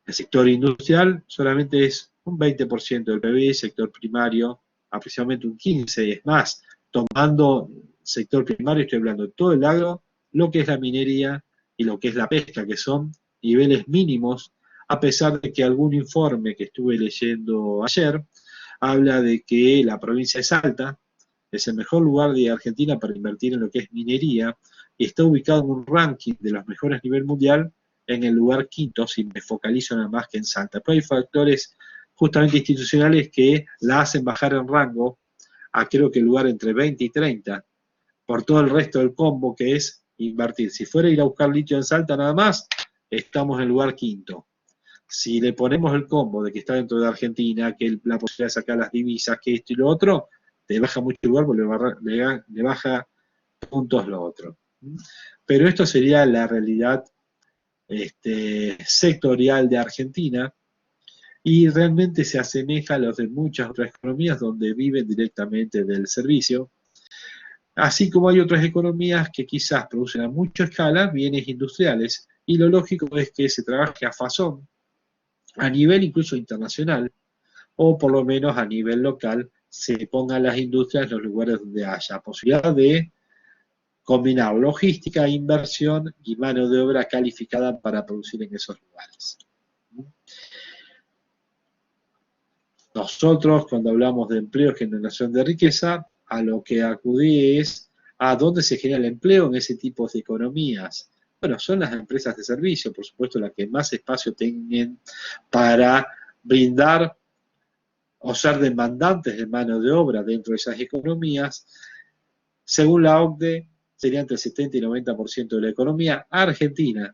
El sector industrial solamente es un 20% del PBI, sector primario aproximadamente un 15%, es más, tomando sector primario estoy hablando de todo el agro, lo que es la minería y lo que es la pesca, que son niveles mínimos, a pesar de que algún informe que estuve leyendo ayer habla de que la provincia de Salta es el mejor lugar de Argentina para invertir en lo que es minería y está ubicado en un ranking de los mejores a nivel mundial en el lugar quinto, si me focalizo nada más que en Salta. Pero hay factores justamente institucionales que la hacen bajar en rango a creo que el lugar entre 20 y 30, por todo el resto del combo que es invertir. Si fuera a ir a buscar litio en Salta nada más, estamos en el lugar quinto. Si le ponemos el combo de que está dentro de Argentina, que la posibilidad de sacar las divisas, que esto y lo otro, te baja mucho el lugar porque le baja puntos lo otro. Pero esto sería la realidad sectorial de Argentina y realmente se asemeja a los de muchas otras economías donde viven directamente del servicio, así como hay otras economías que quizás producen a mucha escala bienes industriales y lo lógico es que se trabaje a fazón a nivel incluso internacional o por lo menos a nivel local se pongan las industrias en los lugares donde haya posibilidad de combinar logística, inversión y mano de obra calificada para producir en esos lugares. Nosotros, cuando hablamos de empleo y generación de riqueza, a lo que acudí es a dónde se genera el empleo en ese tipo de economías. Bueno, son las empresas de servicio, por supuesto, las que más espacio tienen para brindar o ser demandantes de mano de obra dentro de esas economías. Según la OCDE, sería entre el 70 y 90% de la economía. Argentina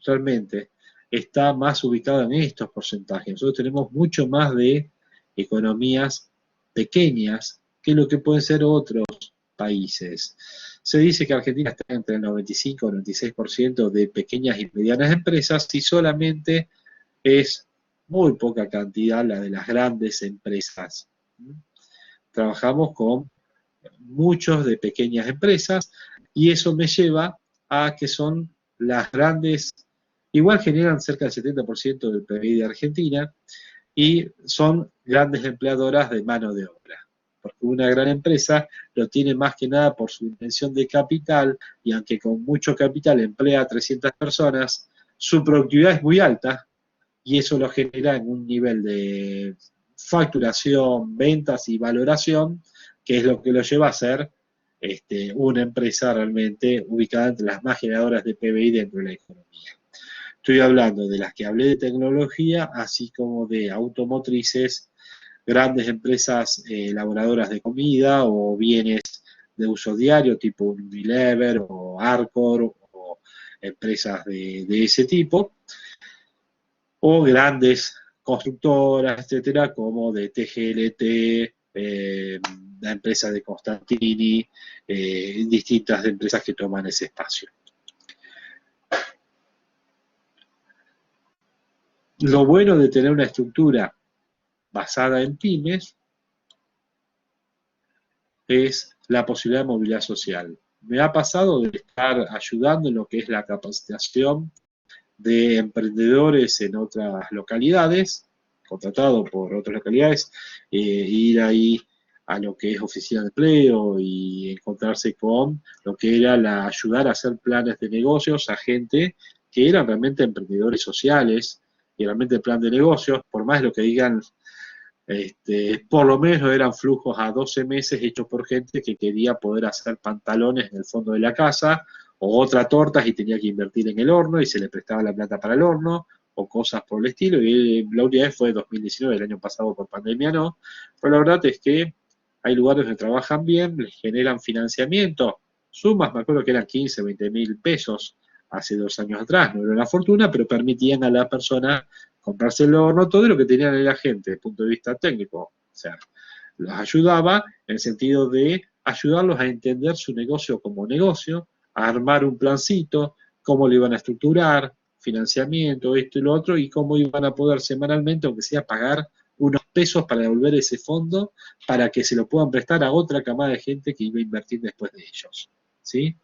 realmente está más ubicada en estos porcentajes. Nosotros tenemos mucho más de economías pequeñas que lo que pueden ser otros países. Se dice que Argentina está entre el 95 y el 96% de pequeñas y medianas empresas y solamente es muy poca cantidad la de las grandes empresas. Trabajamos con muchos de pequeñas empresas y eso me lleva a que son las grandes, igual generan cerca del 70% del PBI de Argentina y son grandes empleadoras de mano de obra. Porque una gran empresa lo tiene más que nada por su intención de capital y aunque con mucho capital emplea a 300 personas, su productividad es muy alta y eso lo genera en un nivel de facturación, ventas y valoración, que es lo que lo lleva a ser una empresa realmente ubicada entre las más generadoras de PBI dentro de la economía. Estoy hablando de las que hablé de tecnología, así como de automotrices, grandes empresas elaboradoras de comida o bienes de uso diario, tipo Unilever o Arcor o empresas de ese tipo, o grandes constructoras, etcétera, como de TGLT, la empresa de Constantini, distintas empresas que toman ese espacio. Lo bueno de tener una estructura basada en pymes es la posibilidad de movilidad social. Me ha pasado de estar ayudando en lo que es la capacitación de emprendedores en otras localidades, contratado por otras localidades, ir ahí a lo que es oficina de empleo y encontrarse con lo que era ayudar a hacer planes de negocios a gente que eran realmente emprendedores sociales, y realmente el plan de negocios, por más lo que digan, por lo menos eran flujos a 12 meses hechos por gente que quería poder hacer pantalones en el fondo de la casa, o otra tortas y tenía que invertir en el horno y se le prestaba la plata para el horno, o cosas por el estilo, y la última vez fue 2019, el año pasado por pandemia no, pero la verdad es que hay lugares donde trabajan bien, les generan financiamiento, sumas, me acuerdo que eran 15, 20 mil pesos hace 2 años atrás, no era una fortuna, pero permitían a la persona comprarse el horno, todo lo que tenían la gente desde el punto de vista técnico, o sea, los ayudaba en el sentido de ayudarlos a entender su negocio como negocio, a armar un plancito, cómo lo iban a estructurar, financiamiento, esto y lo otro, y cómo iban a poder semanalmente, aunque sea pagar unos pesos para devolver ese fondo, para que se lo puedan prestar a otra camada de gente que iba a invertir después de ellos. ¿Sí?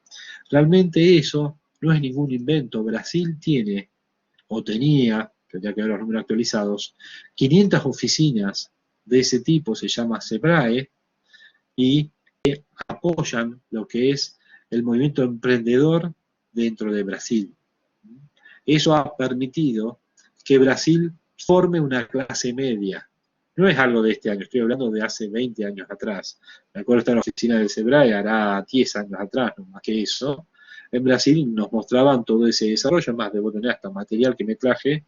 Realmente eso no es ningún invento. Brasil tiene, o tenía, tendría que ver los números actualizados, 500 oficinas de ese tipo, se llama SEBRAE, y apoyan lo que es el movimiento emprendedor dentro de Brasil. Eso ha permitido que Brasil forme una clase media. No es algo de este año, estoy hablando de hace 20 años atrás. Me acuerdo estar en la oficina del SEBRAE, hará 10 años atrás, no más que eso. En Brasil nos mostraban todo ese desarrollo, más debo tener hasta material que me traje,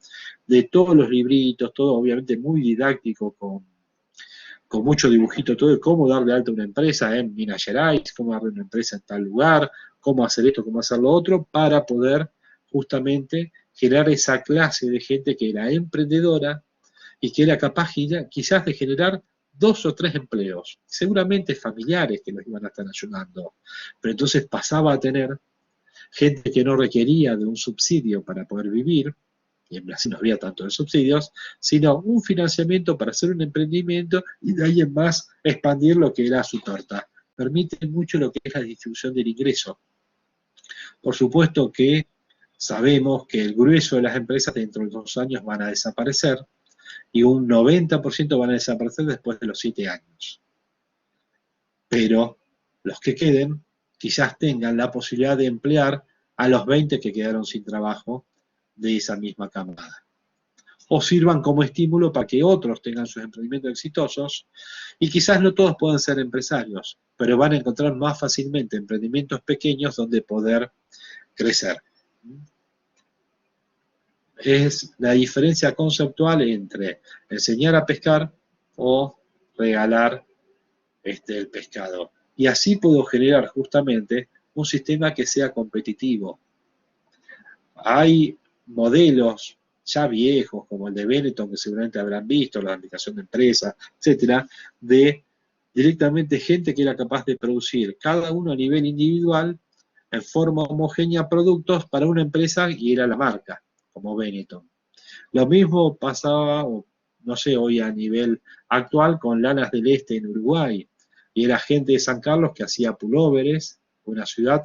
de todos los libritos, todo obviamente muy didáctico, con mucho dibujito, todo de cómo darle alta a una empresa en Minas Gerais, cómo darle una empresa en tal lugar, cómo hacer esto, cómo hacer lo otro, para poder justamente generar esa clase de gente que era emprendedora y que era capaz quizás de generar 2 o 3 empleos, seguramente familiares que los iban a estar ayudando, pero entonces pasaba a tener gente que no requería de un subsidio para poder vivir, y en Brasil no había tanto de subsidios, sino un financiamiento para hacer un emprendimiento y de ahí en más expandir lo que era su torta. Permite mucho lo que es la distribución del ingreso. Por supuesto que sabemos que el grueso de las empresas dentro de 2 años van a desaparecer y un 90% van a desaparecer después de los 7 años. Pero los que queden quizás tengan la posibilidad de emplear a los 20 que quedaron sin trabajo de esa misma camada. O sirvan como estímulo para que otros tengan sus emprendimientos exitosos y quizás no todos puedan ser empresarios, pero van a encontrar más fácilmente emprendimientos pequeños donde poder crecer. Es la diferencia conceptual entre enseñar a pescar o regalar el pescado. Y así puedo generar justamente un sistema que sea competitivo. Hay modelos ya viejos, como el de Benetton, que seguramente habrán visto, la aplicación de empresa, etcétera, de directamente gente que era capaz de producir, cada uno a nivel individual, en forma homogénea, productos para una empresa y era la marca, como Benetton. Lo mismo pasaba, no sé, hoy a nivel actual con Lanas del Este en Uruguay, y era gente de San Carlos que hacía pulóveres, una ciudad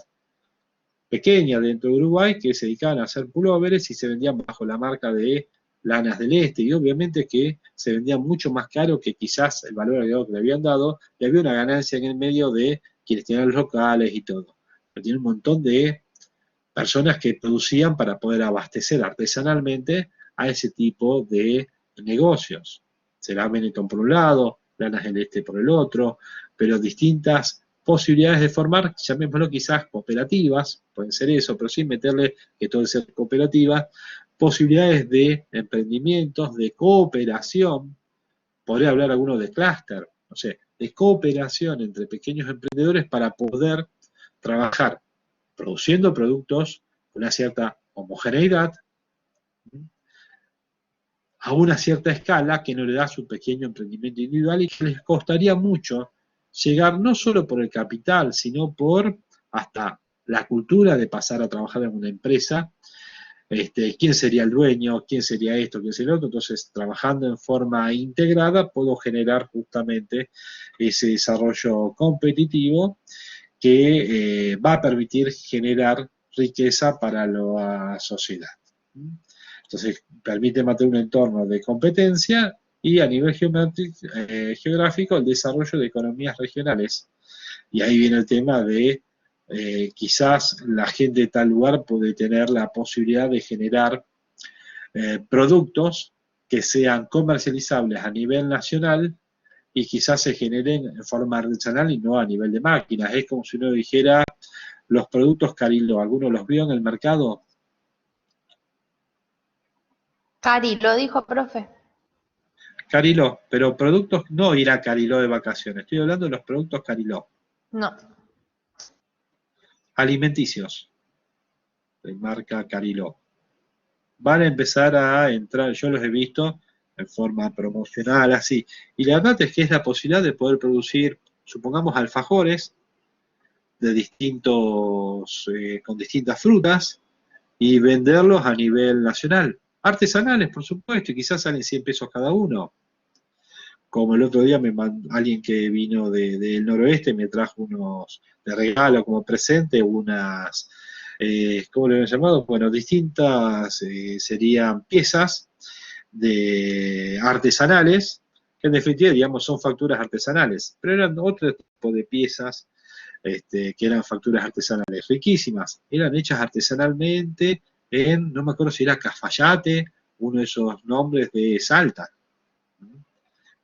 pequeña dentro de Uruguay que se dedicaban a hacer pulóveres y se vendían bajo la marca de Lanas del Este, y obviamente que se vendían mucho más caro que quizás el valor agregado que le habían dado, y había una ganancia en el medio de quienes tenían los locales y todo. Pero tiene un montón de personas que producían para poder abastecer artesanalmente a ese tipo de negocios. Será Benetton por un lado, Lanas del Este por el otro, pero distintas posibilidades de formar, llamémoslo quizás cooperativas, pueden ser eso, pero sin meterle que todo es ser cooperativa, posibilidades de emprendimientos, de cooperación, podría hablar alguno de clúster, no sé, de cooperación entre pequeños emprendedores para poder trabajar produciendo productos con una cierta homogeneidad, a una cierta escala que no le da su pequeño emprendimiento individual y que les costaría mucho llegar no solo por el capital, sino por hasta la cultura de pasar a trabajar en una empresa, quién sería el dueño, quién sería esto, quién sería lo otro. Entonces, trabajando en forma integrada, puedo generar justamente ese desarrollo competitivo que va a permitir generar riqueza para la sociedad. Entonces, permite mantener un entorno de competencia y a nivel geográfico el desarrollo de economías regionales. Y ahí viene el tema de quizás la gente de tal lugar puede tener la posibilidad de generar productos que sean comercializables a nivel nacional y quizás se generen en forma artesanal y no a nivel de máquinas. Es como si uno dijera los productos Cariló. ¿Alguno los vio en el mercado? Cari, lo dijo, profe. Cariló, pero productos, no ir a Cariló de vacaciones, estoy hablando de los productos Cariló. No. Alimenticios, de marca Cariló. Van a empezar a entrar, yo los he visto en forma promocional, así. Y la verdad es que es la posibilidad de poder producir, supongamos, alfajores de distintos, con distintas frutas y venderlos a nivel nacional. Artesanales, por supuesto, y quizás salen 100 pesos cada uno. Como el otro día alguien que vino del noroeste me trajo unos de regalo como presente, unas, ¿cómo le habían llamado? Bueno, distintas serían piezas de artesanales, que en definitiva, digamos, son facturas artesanales, pero eran otro tipo de piezas que eran facturas artesanales riquísimas, eran hechas artesanalmente en, no me acuerdo si era Cafayate, uno de esos nombres de Salta.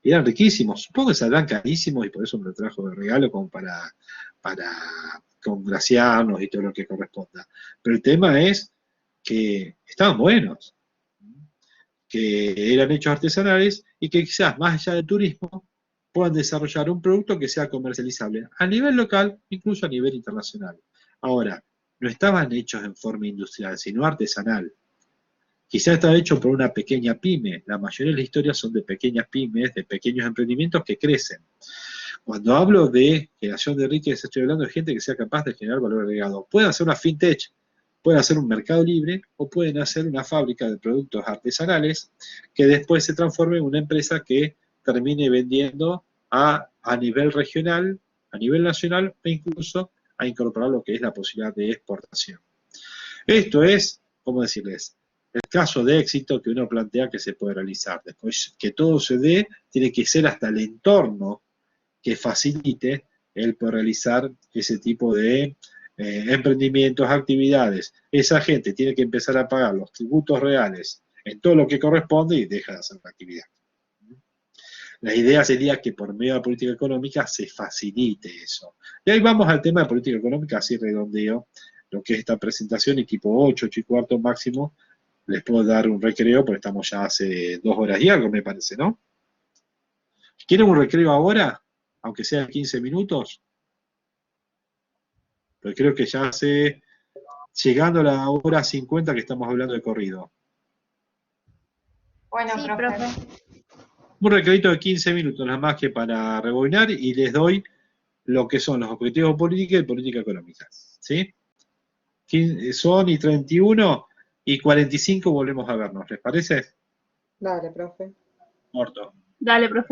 Eran riquísimos, supongo que saldrán carísimos y por eso me lo trajo de regalo como para congraciarnos y todo lo que corresponda. Pero el tema es que estaban buenos, que eran hechos artesanales y que quizás más allá del turismo puedan desarrollar un producto que sea comercializable a nivel local, incluso a nivel internacional. Ahora, no estaban hechos en forma industrial, sino artesanal. Quizá está hecho por una pequeña pyme. La mayoría de las historias son de pequeñas pymes, de pequeños emprendimientos que crecen. Cuando hablo de generación de riqueza, estoy hablando de gente que sea capaz de generar valor agregado. Pueden hacer una fintech, pueden hacer un mercado libre o pueden hacer una fábrica de productos artesanales que después se transforme en una empresa que termine vendiendo a nivel regional, a nivel nacional e incluso a incorporar lo que es la posibilidad de exportación. Esto es, ¿cómo decirles? El caso de éxito que uno plantea que se puede realizar. Después que todo se dé, tiene que ser hasta el entorno que facilite el poder realizar ese tipo de emprendimientos, actividades. Esa gente tiene que empezar a pagar los tributos reales en todo lo que corresponde y deja de hacer la actividad. La idea sería que por medio de la política económica se facilite eso. Y ahí vamos al tema de política económica, así redondeo lo que es esta presentación, y tipo 8, 8 y cuarto máximo, les puedo dar un recreo, porque estamos ya hace 2 horas y algo, me parece, ¿no? ¿Quieren un recreo ahora? Aunque sea 15 minutos. Pero creo que ya hace, llegando a la hora 50 que estamos hablando de corrido. Bueno, Sí, profe. profe. Un recrédito de 15 minutos, nada más que para rebobinar, y les doy lo que son los objetivos de política y política económica. ¿Sí? Son y 31 y 45 volvemos a vernos. ¿Les parece? Dale, profe. Corto. Dale, profe.